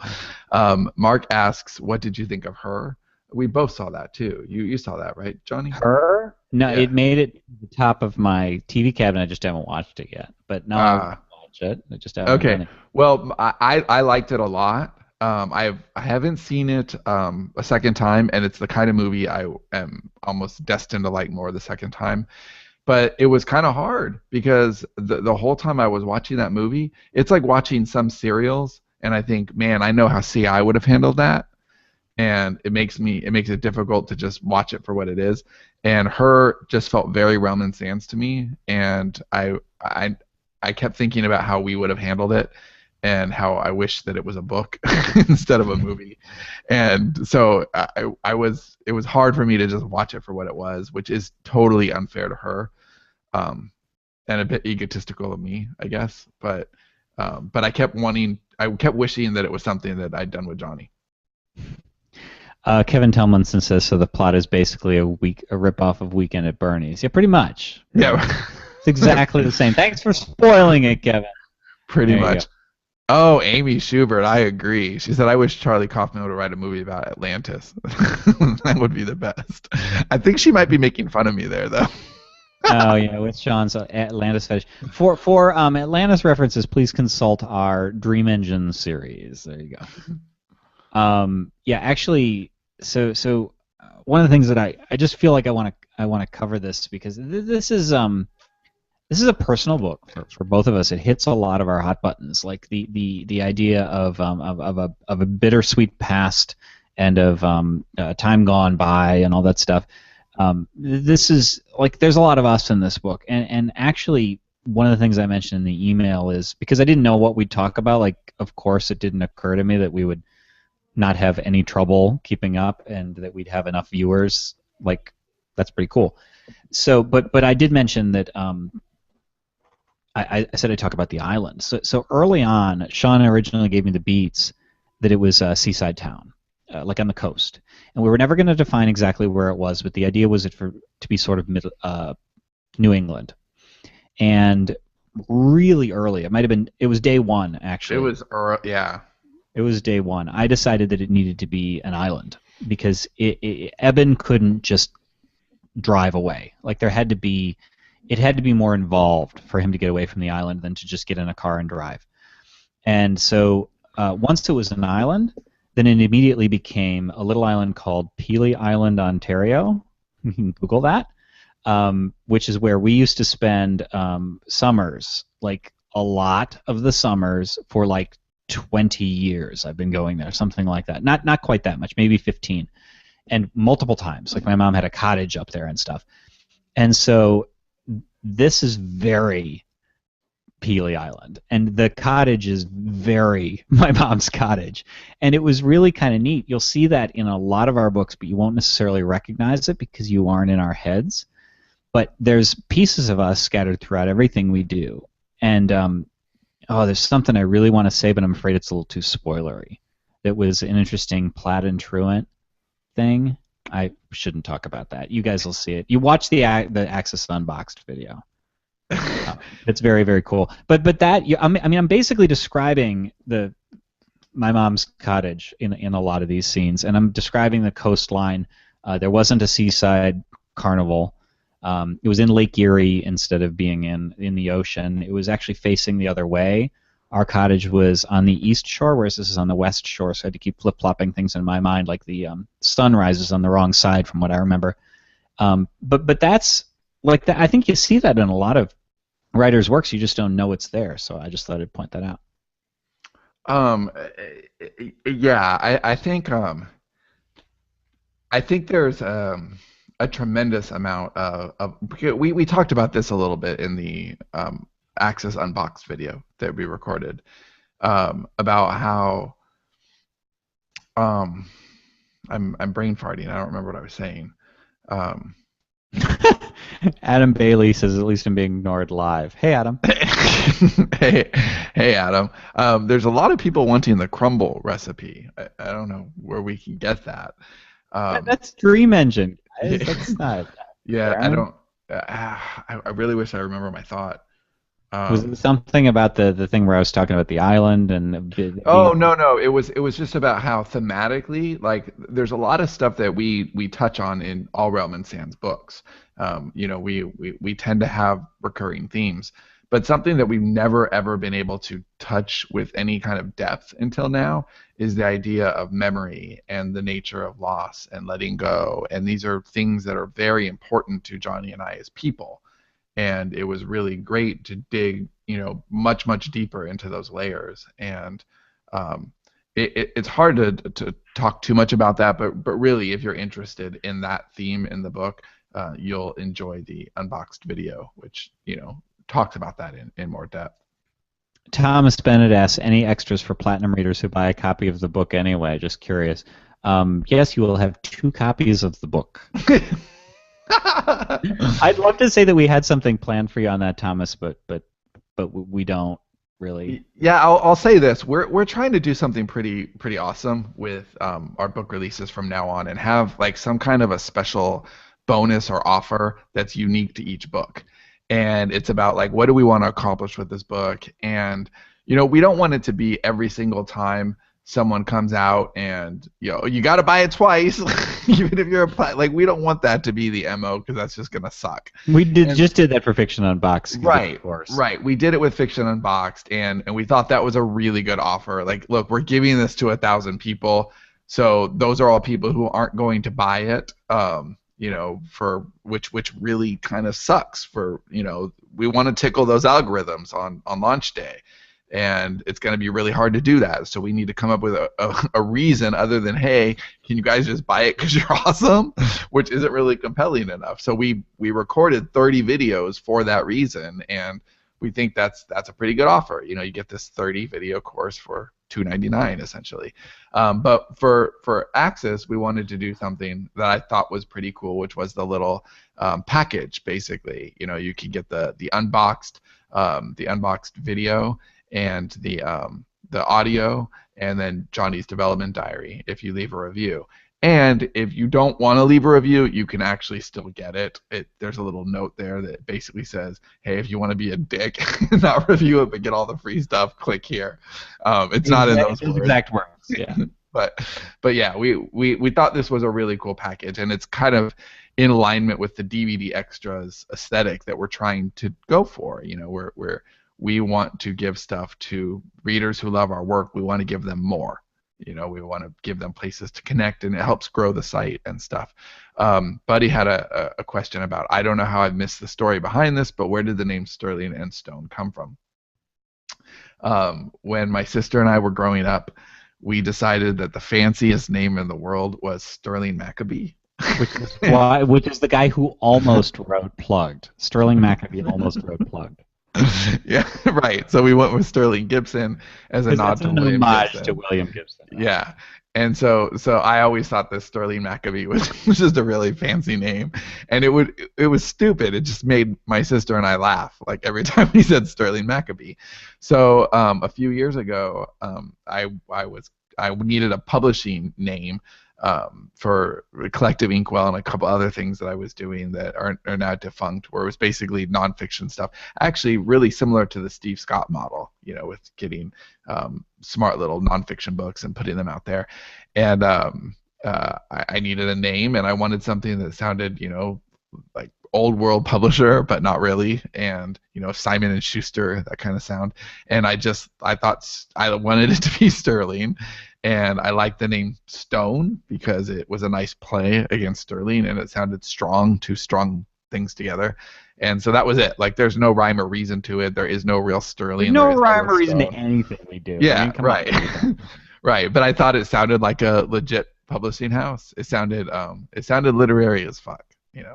B: Mark asks, what did you think of Her? We both saw that too. You saw that, right, Johnny?
A: Her? No,
B: Yeah.
A: it made it to the top of my TV cabinet. I just haven't watched it yet. But no, I
B: Uh,
A: watch it. I just haven't done
B: okay.
A: it.
B: Well, I liked it a lot. I haven't seen it a second time, and it's the kind of movie I am almost destined to like more the second time. But it was kind of hard because the whole time I was watching that movie, it's like watching some serials, and I think, man, I know how CI would have handled that, and it makes it difficult to just watch it for what it is. And Her just felt very Realm and Sands to me, and I kept thinking about how we would have handled it, and how I wish that it was a book instead of a movie. And so it was hard for me to just watch it for what it was, which is totally unfair to her, and a bit egotistical of me, I guess. But I kept wishing that it was something that I'd done with Johnny.
A: Kevin Tomlinson says, so the plot is basically a rip-off of Weekend at Bernie's. Yeah, pretty much.
B: Yeah.
A: It's exactly the same. Thanks for spoiling it, Kevin.
B: Pretty much. Oh, Amy Schubert, I agree. She said, I wish Charlie Kaufman would write a movie about Atlantis. That would be the best. I think she might be making fun of me there, though.
A: Oh, yeah, with Sean's Atlantis fetish. For Atlantis references, please consult our Dream Engine series. There you go. Yeah, actually, so one of the things that I just feel like I want to cover this because this is a personal book for both of us. It hits a lot of our hot buttons, like the idea of a bittersweet past and of time gone by and all that stuff. This is like there's a lot of us in this book, and actually one of the things I mentioned in the email is because I didn't know what we'd talk about. Like, of course, it didn't occur to me that we would not have any trouble keeping up and that we'd have enough viewers. Like, that's pretty cool. So, but I did mention that. I said I'd talk about the island. So early on, Sean originally gave me the beats that it was a seaside town, like on the coast. And we were never going to define exactly where it was, but the idea was to be sort of New England. And really early, it was day one, actually.
B: It was, yeah.
A: It was day one. I decided that it needed to be an island because Eben couldn't just drive away. Like it had to be more involved for him to get away from the island than to just get in a car and drive. And so once it was an island, then it immediately became a little island called Pelee Island, Ontario. You can Google that, which is where we used to spend summers, like a lot of the summers for like 20 years. I've been going there, something like that. Not quite that much, maybe 15, and multiple times. Like my mom had a cottage up there and stuff. And so this is very Pelee Island, and the cottage is very my mom's cottage, and it was really kind of neat. You'll see that in a lot of our books, but you won't necessarily recognize it because you aren't in our heads. But there's pieces of us scattered throughout everything we do, and there's something I really want to say, but I'm afraid it's a little too spoilery. It was an interesting Plaid and Truant thing. I shouldn't talk about that. You guys will see it. You watch the Axis Unboxed video. It's very, very cool. But that I'm basically describing my mom's cottage in a lot of these scenes, and I'm describing the coastline. There wasn't a seaside carnival. It was in Lake Erie instead of being in the ocean. It was actually facing the other way. Our cottage was on the east shore, whereas this is on the west shore, so I had to keep flip-flopping things in my mind, like the sun rises on the wrong side from what I remember. But that's, like, that. I think you see that in a lot of writers' works. You just don't know it's there, so I just thought I'd point that out.
B: Yeah, I think there's a tremendous amount of we talked about this a little bit in the Axis Unboxed video that we recorded, about how I'm brain farting. I don't remember what I was saying.
A: Adam Bailey says, at least I'm being ignored live. Hey, Adam.
B: hey, Adam. There's a lot of people wanting the crumble recipe. I don't know where we can get that.
A: That's Dream Engine, guys. That's not.
B: Yeah, I don't. I really wish I remember my thought.
A: Was it something about the thing where I was talking about the island and
B: Oh,
A: being?
B: no. It was just about how thematically, like, there's a lot of stuff that we touch on in all Realm and Sands books. We tend to have recurring themes, but something that we've never ever been able to touch with any kind of depth until now is the idea of memory and the nature of loss and letting go. And these are things that are very important to Johnny and I as people. And it was really great to dig, much deeper into those layers. And um, it's hard to talk too much about that, but really, if you're interested in that theme in the book, you'll enjoy the unboxed video, which talks about that in more depth.
A: Thomas Bennett asks, any extras for platinum readers who buy a copy of the book anyway? Just curious. Yes, you will have 2 copies of the book. I'd love to say that we had something planned for you on that, Thomas, but we don't really.
B: Yeah, I'll say this: we're trying to do something pretty awesome with our book releases from now on, and have like some kind of a special bonus or offer that's unique to each book. And it's about like, what do we want to accomplish with this book? And we don't want it to be every single time someone comes out and you got to buy it twice, even if you're like, we don't want that to be the MO, because that's just gonna suck.
A: We just did that for Fiction Unboxed,
B: right?
A: Of course.
B: Right. We did it with Fiction Unboxed, and we thought that was a really good offer. Like, look, we're giving this to 1,000 people, so those are all people who aren't going to buy it. For which really kind of sucks. For we want to tickle those algorithms on launch day. And it's going to be really hard to do that. So we need to come up with a reason other than, hey, can you guys just buy it because you're awesome? Which isn't really compelling enough. So we recorded 30 videos for that reason, and we think that's a pretty good offer. You get this 30 video course for $2.99 essentially. But for Axis, we wanted to do something that I thought was pretty cool, which was the little package. Basically, you can get the unboxed video and the audio, and then Johnny's development diary if you leave a review. And if you don't want to leave a review, you can actually still get it. There's a little note there that basically says, hey, if you want to be a dick and not review it but get all the free stuff, click here. It's not in those words.
A: Exact words. Yeah.
B: But yeah, we thought this was a really cool package, and it's kind of in alignment with the DVD extras aesthetic that we're trying to go for. We want to give stuff to readers who love our work. We want to give them more. We want to give them places to connect, and it helps grow the site and stuff. Buddy had a question about, I don't know how I've missed the story behind this, but where did the name Sterling and Stone come from? When my sister and I were growing up, we decided that the fanciest name in the world was Sterling Maccabee.
A: Which is the guy who almost wrote Plugged. Sterling Maccabee almost wrote Plugged.
B: Yeah, right. So we went with Sterling Gibson as a nod to William Gibson.
A: To William Gibson.
B: Yeah. And so I always thought this Sterling Maccabee was just a really fancy name, and it was stupid. It just made my sister and I laugh like every time he said Sterling Maccabee. So a few years ago, I needed a publishing name for Collective Inkwell and a couple other things that I was doing that are now defunct, where it was basically nonfiction stuff. Actually, really similar to the Steve Scott model, with getting smart little nonfiction books and putting them out there. And I needed a name, and I wanted something that sounded, like old world publisher, but not really, and Simon and Schuster, that kind of sound. And I thought I wanted it to be Sterling. And I liked the name Stone because it was a nice play against Sterling, and it sounded strong, 2 strong things together. And so that was it. Like, there's no rhyme or reason to it. There is no real Sterling.
A: There's no rhyme or reason to anything we do.
B: Yeah, right. Right. But I thought it sounded like a legit publishing house. It sounded literary as fuck. It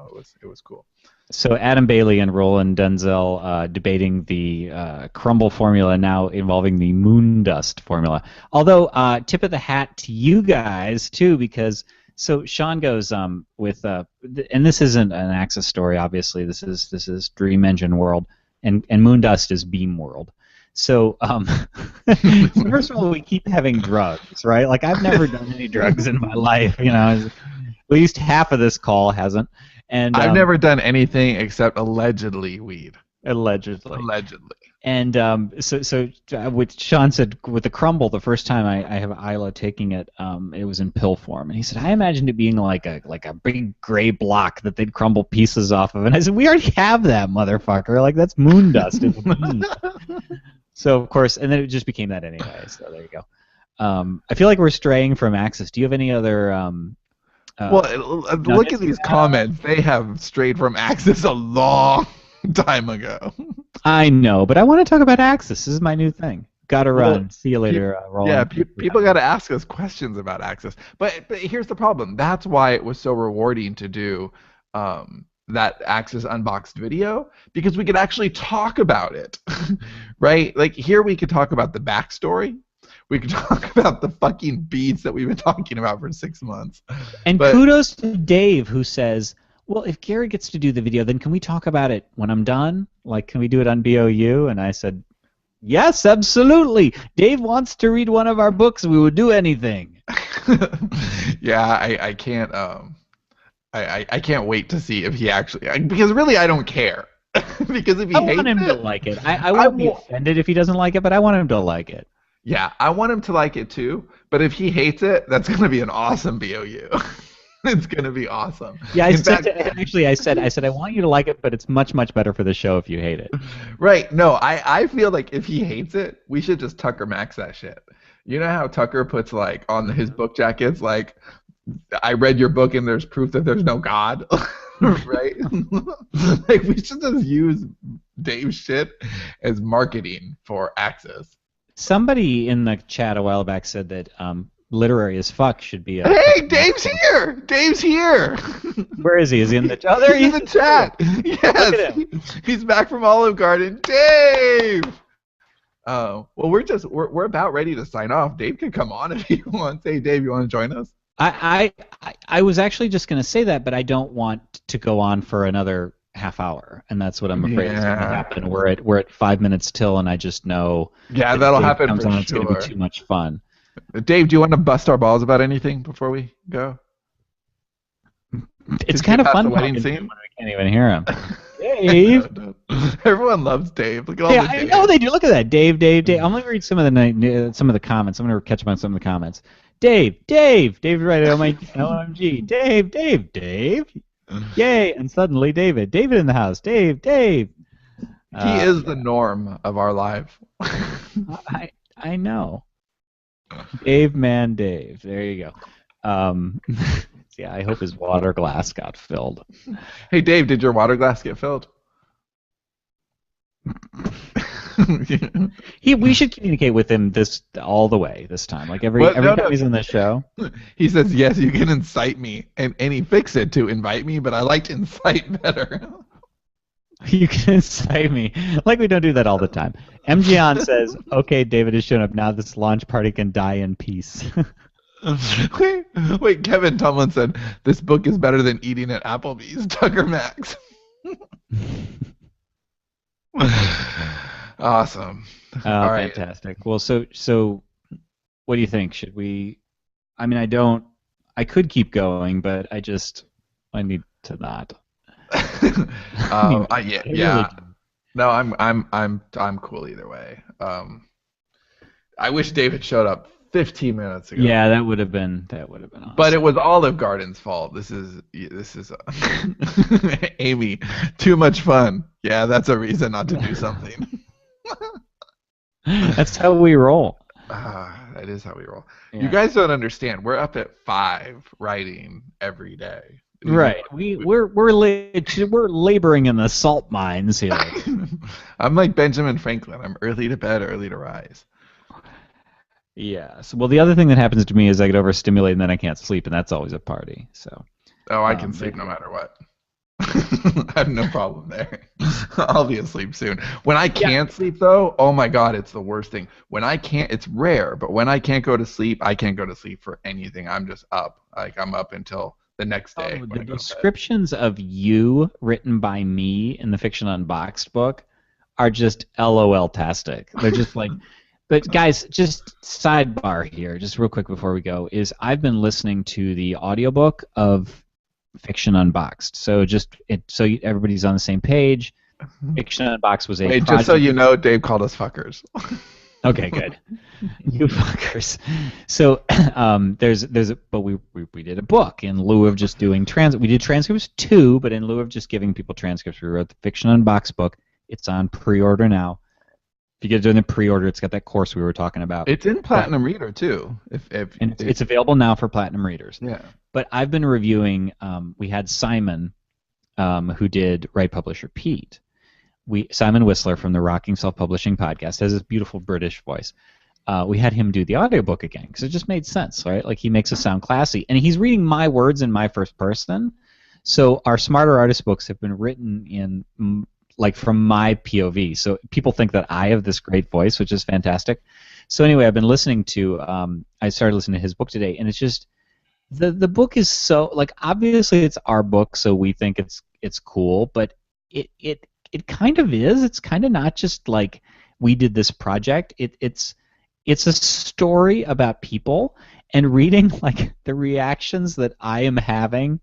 B: was cool.
A: So Adam Bailey and Roland Denzel debating the crumble formula, now involving the moon dust formula. Although, tip of the hat to you guys too, because so Sean goes with and this isn't an Axis story, obviously. This is Dream Engine World, and moon dust is Beam World. So, first of all, we keep having drugs, right? Like, I've never done any drugs in my life. At least half of this call hasn't. And
B: I've never done anything except allegedly weed.
A: Allegedly. And what Sean said with the crumble, the first time I have Isla taking it, it was in pill form, and he said I imagined it being like a big gray block that they'd crumble pieces off of, and I said we already have that, motherfucker. Like that's moon dust in the bean. So of course, and then it just became that anyway. So there you go. I feel like we're straying from Axis. Do you have any other?
B: Well, look at these comments. They have strayed from Axis a long time ago.
A: I know, but I want to talk about Axis. This is my new thing. Gotta run. See you later.
B: People got to ask us questions about Axis. But here's the problem. That's why it was so rewarding to do that Axis Unboxed video, because we could actually talk about it, right? Like here we could talk about the backstory. We could talk about the fucking beats that we've been talking about for 6 months.
A: And kudos to Dave, who says, well, if Gary gets to do the video, then can we talk about it when I'm done? Like, can we do it on BOU? And I said, yes, absolutely. Dave wants to read one of our books. We would do anything.
B: Yeah, I can't. I can't wait to see if he actually. Because really, I don't care. Because if he hates it, I want him
A: to like it. I won't be offended if he doesn't like it, but I want him to like it.
B: Yeah, I want him to like it too. But if he hates it, that's going to be an awesome BOU. It's gonna be awesome.
A: Yeah, I said I want you to like it, but it's much better for the show if you hate it.
B: Right. No, I feel like if he hates it, we should just Tucker Max that shit. You know how Tucker puts like on his book jackets like, I read your book and there's proof that there's no God. Right? Like we should just use Dave's shit as marketing for Axis.
A: Somebody in the chat a while back said that literary as fuck should be a...
B: Hey, Dave's here! Dave's here!
A: Where is he? Is he in the chat? Oh, there
B: he's in the chat! Yes! He's back from Olive Garden. Dave! Well, we're about ready to sign off. Dave can come on if he wants. Hey, Dave, you want to join us?
A: I was actually just going to say that, but I don't want to go on for another half hour, and that's what I'm afraid is going to happen. We're at 5 minutes till, and I just know...
B: Yeah, that'll happen for sure.
A: It's going to be too much fun.
B: Dave, do you want to bust our balls about anything before we go?
A: It's kind of fun
B: the wedding
A: scene.
B: When
A: we can't even hear him. Dave!
B: No. Everyone loves Dave. Look at all the Dave.
A: I know they do. Look at that. Dave. I'm going to read some of the comments. I'm going to catch up on some of the comments. Dave, right, oh my OMG. Dave. Yay, and suddenly David in the house. Dave.
B: He is the norm of our life.
A: I know. Dave. There you go. Yeah, I hope his water glass got filled.
B: Hey, Dave, did your water glass get filled?
A: We should communicate with him all the way this time. Like every time he's in the show.
B: He says, yes, you can incite me. And he fixed it to invite me, but I liked incite better.
A: You can incite me. Like we don't do that all the time. MGon says, okay, David has shown up. Now this launch party can die in peace.
B: Wait, Kevin Tomlin said, this book is better than eating at Applebee's. Tucker Max. Awesome.
A: All right. Fantastic. Well, so what do you think? Should we... I mean, I could keep going, but I need to not.
B: Yeah. No, I'm cool either way. I wish David showed up 15 minutes ago.
A: Yeah, that would have been awesome.
B: But it was Olive Garden's fault. This is Amy. Too much fun. Yeah, that's a reason not to do something.
A: That's how we roll.
B: That is how we roll.
A: Yeah.
B: You guys don't understand. We're up at 5 writing every day.
A: Right. We're laboring in the salt mines here.
B: I'm like Benjamin Franklin. I'm early to bed, early to rise.
A: Yes. Well, the other thing that happens to me is I get overstimulated and then I can't sleep, and that's always a party. So.
B: Oh, I can sleep no matter what. I have no problem there. I'll be asleep soon. When I can't sleep, though, oh my God, it's the worst thing. When I can't, it's rare, but when I can't go to sleep, I can't go to sleep for anything. I'm just up. Like, I'm up until the next day.
A: The descriptions of you written by me in the Fiction Unboxed book are just LOL-tastic. They're just like... But guys, just sidebar here, just real quick before we go, is I've been listening to the audiobook of Fiction Unboxed. So everybody's on the same page. Fiction Unboxed was a
B: Wait,
A: project.
B: just so you know, Dave called us fuckers.
A: Okay, good. You fuckers. So but we did a book in lieu of just doing we did transcripts too, but in lieu of just giving people transcripts, we wrote the Fiction Unboxed book. It's on pre-order now. If you get it in the pre-order, it's got that course we were talking about.
B: It's in Platinum Reader too.
A: It's available now for Platinum readers.
B: Yeah.
A: But I've been reviewing. We had Simon, who did Write, Publish, Repeat. Simon Whistler from the Rocking Self-Publishing podcast has this beautiful British voice. We had him do the audiobook again because it just made sense, right? Like he makes us sound classy, and he's reading my words in my first person. So our Smarter Artist books have been written in from my POV. So people think that I have this great voice, which is fantastic. So anyway, I've been listening to. I started listening to his book today, and it's just the book is so obviously it's our book, so we think it's cool, but it kind of is. It's kind of not just like we did this project. It's a story about people, and reading the reactions that I am having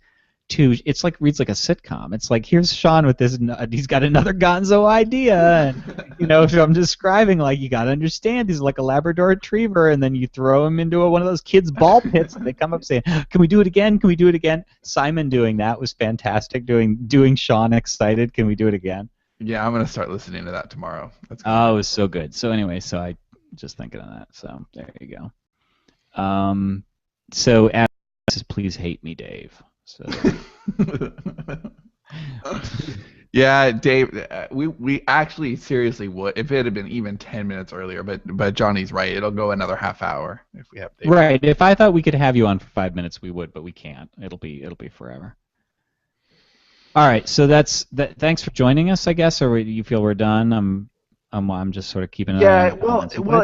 A: to it's reads like a sitcom. It's like, here's Sean with this, he's got another gonzo idea, and so I'm describing you got to understand he's like a Labrador Retriever, and then you throw him into one of those kids' ball pits, and they come up saying, "Can we do it again? Can we do it again?" Simon doing that was fantastic. Doing Sean excited. Can we do it again?
B: Yeah, I'm gonna start listening to that tomorrow. That's good.
A: Oh, it was so good. So anyway, I just thinking of that. So there you go. So Adam says, "Please hate me, Dave." So.
B: Yeah, Dave. We actually seriously would if it had been even 10 minutes earlier. But Johnny's right. It'll go another half hour if we have Dave.
A: Right. If I thought we could have you on for 5 minutes, we would, but we can't. It'll be forever. All right. So that's that. Thanks for joining us, I guess. Or do you feel we're done? I'm just sort of keeping an eye on comments.
B: Well,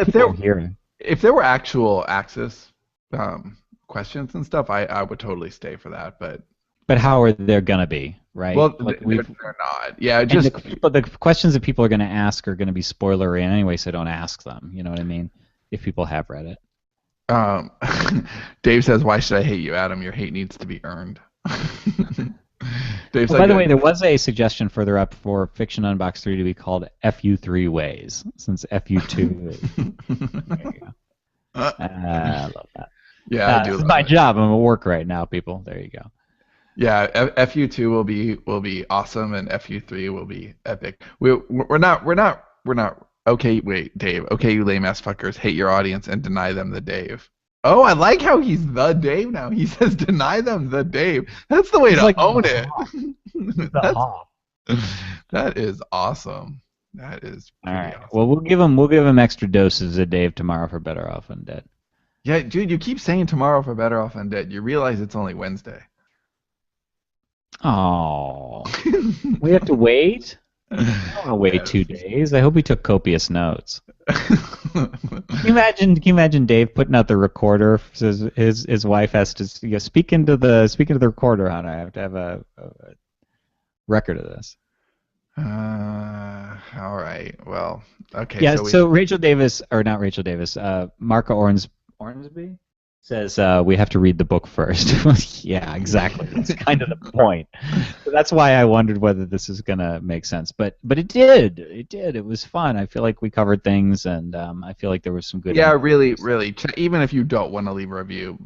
B: if there were actual Axis questions and stuff, I would totally stay for that.
A: But how are they gonna be, right?
B: Well, they're not. Yeah, just
A: the questions that people are gonna ask are gonna be spoilery anyway, so don't ask them. You know what I mean? If people have read it.
B: Dave says, "Why should I hate you, Adam? Your hate needs to be earned."
A: By the way, there was a suggestion further up for Fiction Unboxed 3 to be called FU 3 Ways, since FU 2 is... There you go. I love that.
B: Yeah, I do.
A: This is my job. I'm at work right now, people. There you go.
B: Yeah, FU2 will be awesome, and FU3 will be epic. We're not. Okay, wait, Dave. Okay, you lame ass fuckers, hate your audience and deny them the Dave. Oh, I like how he's the Dave now. He says deny them the Dave. That's the way to own it. That is awesome. That is
A: all right.
B: Awesome.
A: Well, we'll give him extra doses of Dave tomorrow for Better Off Undead.
B: Yeah, dude, you keep saying tomorrow for Better Off Undead. You realize it's only Wednesday.
A: Oh, we have to wait? I don't want to wait 2 days. I hope he took copious notes. Can you imagine Dave putting out the recorder? His wife has to speak into the recorder. I have to have a record of this.
B: All right. Well, okay.
A: Yeah. So Rachel Davis, or not Rachel Davis, Marka Ornsby says we have to read the book first. Yeah, exactly. That's kind of the point. So that's why I wondered whether this is gonna make sense. But it did. It did. It was fun. I feel like we covered things, and I feel like there was some good.
B: Yeah, really. Even if you don't want to leave a review,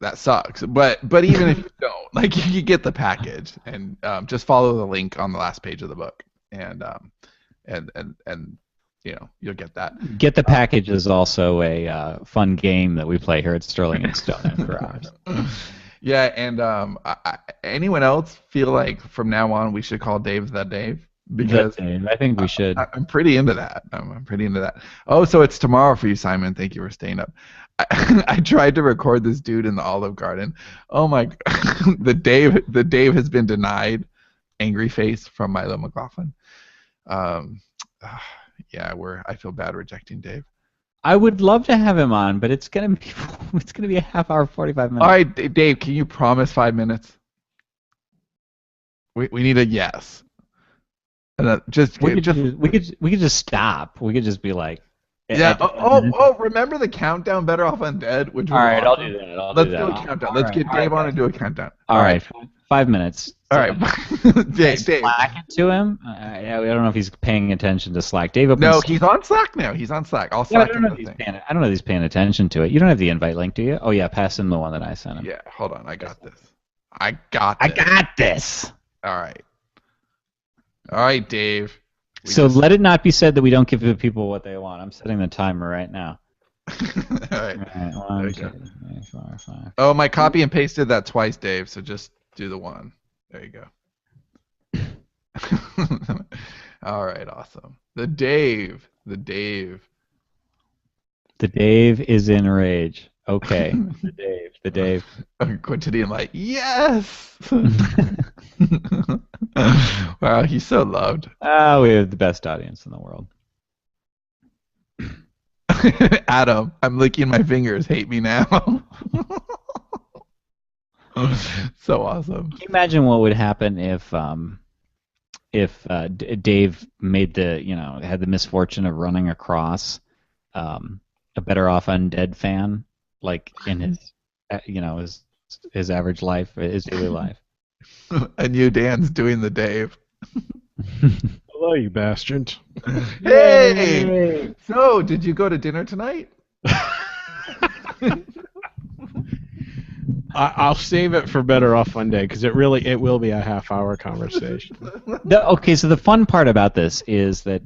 B: that sucks. But even if you don't, you get the package, and just follow the link on the last page of the book, and you'll get that.
A: Get the package is also a fun game that we play here at Sterling and Stone for hours.
B: Yeah, and anyone else feel like from now on we should call Dave the Dave? Because
A: I think we should.
B: I'm pretty into that. I'm pretty into that. Oh, so it's tomorrow for you, Simon. Thank you for staying up. I tried to record this dude in the Olive Garden. Oh my! the Dave has been denied. Angry face from Milo McLaughlin. Yeah, I feel bad rejecting Dave.
A: I would love to have him on, but it's gonna be a half hour, 45 minutes.
B: All right, Dave, can you promise 5 minutes? We need a yes. And
A: we could just stop. We could just be like.
B: Yeah. Oh! Remember the countdown? Better Off Undead. Which
A: all right, I'll do that.
B: Let's do a countdown. Let's get Dave on and do a countdown.
A: All right. 5 minutes.
B: All right, Dave.
A: Slack it to him. I don't know if he's paying attention to Slack. Dave opens.
B: No, he's on Slack now. He's on Slack. I'll Slack him the thing.
A: I don't know if he's paying attention to it. You don't have the invite link, do you? Oh yeah, pass him the one that I sent him.
B: Yeah, hold on. I got this.
A: I got this.
B: All right, Dave.
A: Let it not be said that we don't give the people what they want. I'm setting the timer right now.
B: All right.
A: All right, 1, 2, 3, 4, 5.
B: Oh, my copy and pasted that twice, Dave. So just do the one. There you go. All right, awesome. The Dave
A: is in rage. Okay, the Dave.
B: Quintidian like, yes. Wow, he's so loved.
A: We have the best audience in the world.
B: Adam, I'm licking my fingers. Hate me now. So awesome.
A: Can you imagine what would happen if Dave made had the misfortune of running across a Better Off Undead fan, like in his average life, his daily life.
B: And you, Dan's doing the Dave.
C: Hello, you bastard.
B: Hey! So, did you go to dinner tonight?
C: I'll save it for Better Off one day because it will be a half-hour conversation.
A: Okay, so the fun part about this is that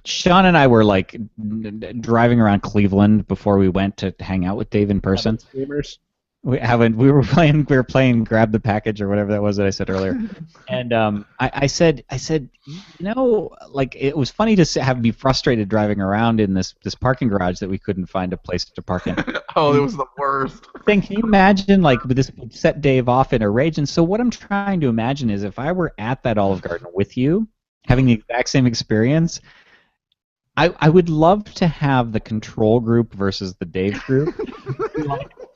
A: Sean and I were like driving around Cleveland before we went to hang out with Dave in person. We were playing grab the package or whatever that was that I said earlier, and I said like it was funny to be frustrated driving around in this parking garage that we couldn't find a place to park in.
B: Oh, it was the worst.
A: Can you imagine like this would set Dave off in a rage? And so what I'm trying to imagine is if I were at that Olive Garden with you, having the exact same experience, I would love to have the control group versus the Dave group.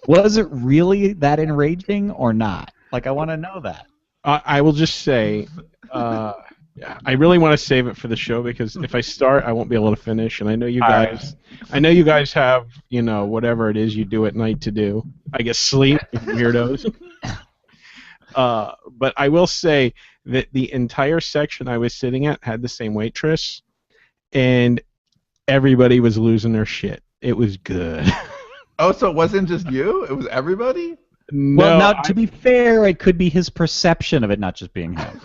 A: Was it really that enraging or not? Like, I want to know that.
C: I will just say, I really want to save it for the show because if I start, I won't be able to finish. And I know you guys, have whatever it is you do at night to do. I guess sleep, weirdos. But I will say that the entire section I was sitting at had the same waitress, and everybody was losing their shit. It was good.
B: Oh, so it wasn't just you? It was everybody?
C: No,
A: well, now, to be fair, it could be his perception of it not just being him.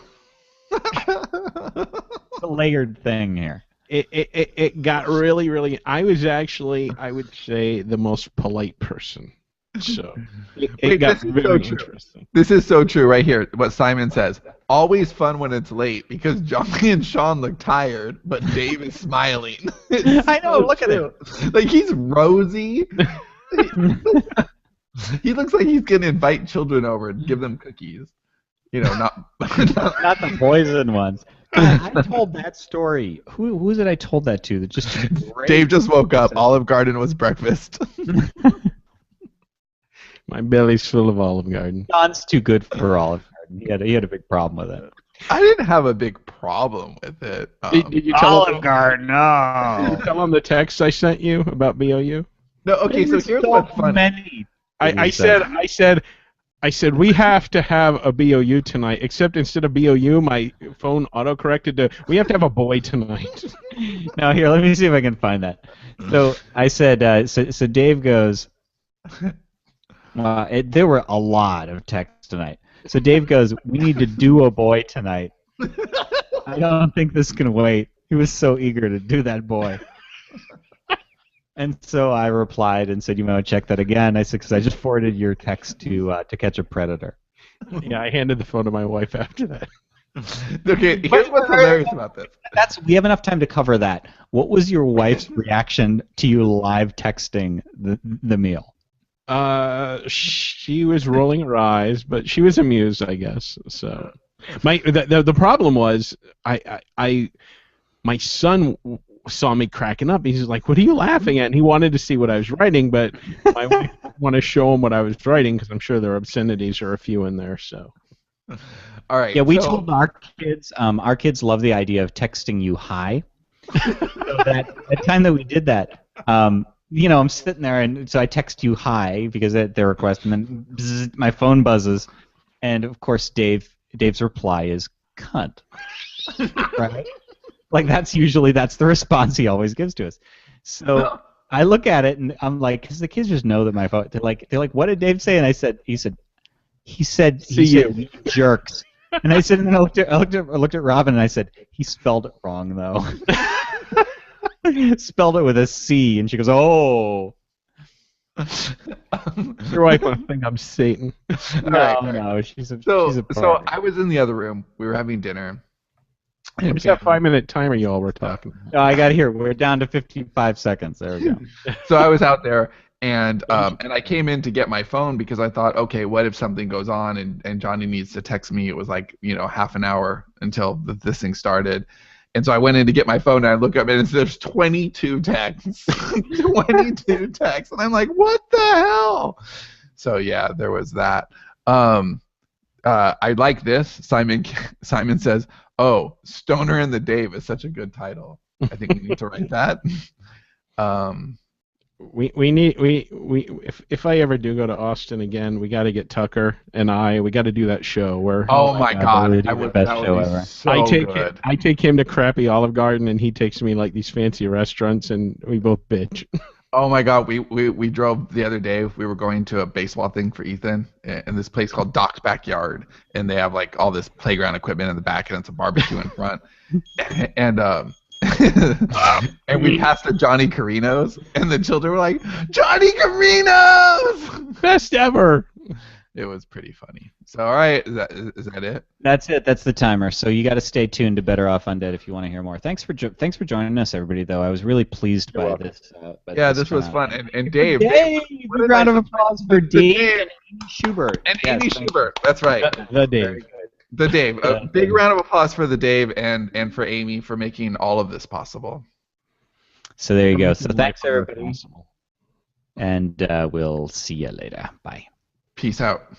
A: It's a layered thing here.
C: It got really, really... I was actually, I would say, the most polite person. So it got very interesting.
B: This is so true right here, what Simon says. Always fun when it's late because Johnny and Sean look tired, but Dave is smiling.
A: I know, look at him.
B: Like, he's rosy. He looks like he's going to invite children over and give them cookies. Not
A: the poison ones. God, I told that story. Who was it I told that to? That just
B: Dave just woke up. Olive Garden was breakfast.
C: My belly's full of Olive Garden.
A: John's too good for Olive Garden. He had a big problem with it.
B: I didn't have a big problem with it.
C: Did you tell
A: Olive Garden? No.
C: Did you tell him the text I sent you about BOU?
B: No. Okay. So here's what's funny.
C: I said we have to have a BOU tonight. Except instead of BOU, my phone auto-corrected to we have to have a boy tonight.
A: Now here, let me see if I can find that. So I said. So Dave goes. There were a lot of texts tonight. So Dave goes, we need to do a boy tonight. I don't think this can wait. He was so eager to do that boy. And so I replied and said, you might check that again. I said, because I just forwarded your text to Catch a Predator.
C: Yeah, I handed the phone to my wife after that.
B: Okay, here's what's hilarious about this.
A: We have enough time to cover that. What was your wife's reaction to you live texting the meal?
C: She was rolling her eyes, but she was amused, I guess. So, the problem was, my son saw me cracking up. He's like, "What are you laughing at?" And he wanted to see what I was writing, but my wife want to show him what I was writing because I'm sure there are obscenities or a few in there. So,
B: all right.
A: Yeah, we told our kids. Our kids love the idea of texting you hi. So that time that we did that. I'm sitting there, and so I text you hi because at their request, and then bzz, my phone buzzes, And of course, Dave's reply is cunt. Right? Like that's the response he always gives to us. So I look at it and I'm like, because the kids just know that my phone. They're like, what did Dave say? And he said, you jerks. And I said, and then I looked at Robin and I said, he spelled it wrong though. Spelled it with a C, and she goes, oh.
C: Your wife must think I'm Satan.
A: No, she's a pro.
B: So I was in the other room. We were having dinner.
C: What's that 5-minute timer y'all were talking?
A: No, I got here. We're down to 55 seconds. There we go.
B: So I was out there, and I came in to get my phone because I thought, okay, what if something goes on and Johnny needs to text me? It was like, half an hour until this thing started. And so I went in to get my phone, and I look up, and there's 22 texts. 22 texts. And I'm like, what the hell? So, yeah, there was that. I like this. Simon says, oh, Stoner and the Dave is such a good title. I think we need to write that.
C: If I ever do go to Austin again, we got to get Tucker and we got to do that show where.
B: Oh my God!
A: That would be the best show ever.
B: So
C: I take him to crappy Olive Garden, and he takes me like these fancy restaurants, and we both bitch.
B: Oh my God! We drove the other day. We were going to a baseball thing for Ethan, in this place called Doc's Backyard, and they have like all this playground equipment in the back, and it's a barbecue in front, and and we passed a Johnny Carino's, and the children were like, Johnny Carino's!
C: Best ever!
B: It was pretty funny. So, all right, is that it?
A: That's it. That's the timer. So you got to stay tuned to Better Off Undead if you want to hear more. Thanks for joining us, everybody. Though I was really pleased by this.
B: This was fun. And Dave,
A: big round of applause for Dave and Amy Schubert.
B: And Amy Schubert. That's right.
C: The Dave.
B: The Dave. A big round of applause for the Dave and for Amy for making all of this possible.
A: So there you go. So thanks, everybody. And we'll see you later. Bye.
B: Peace out.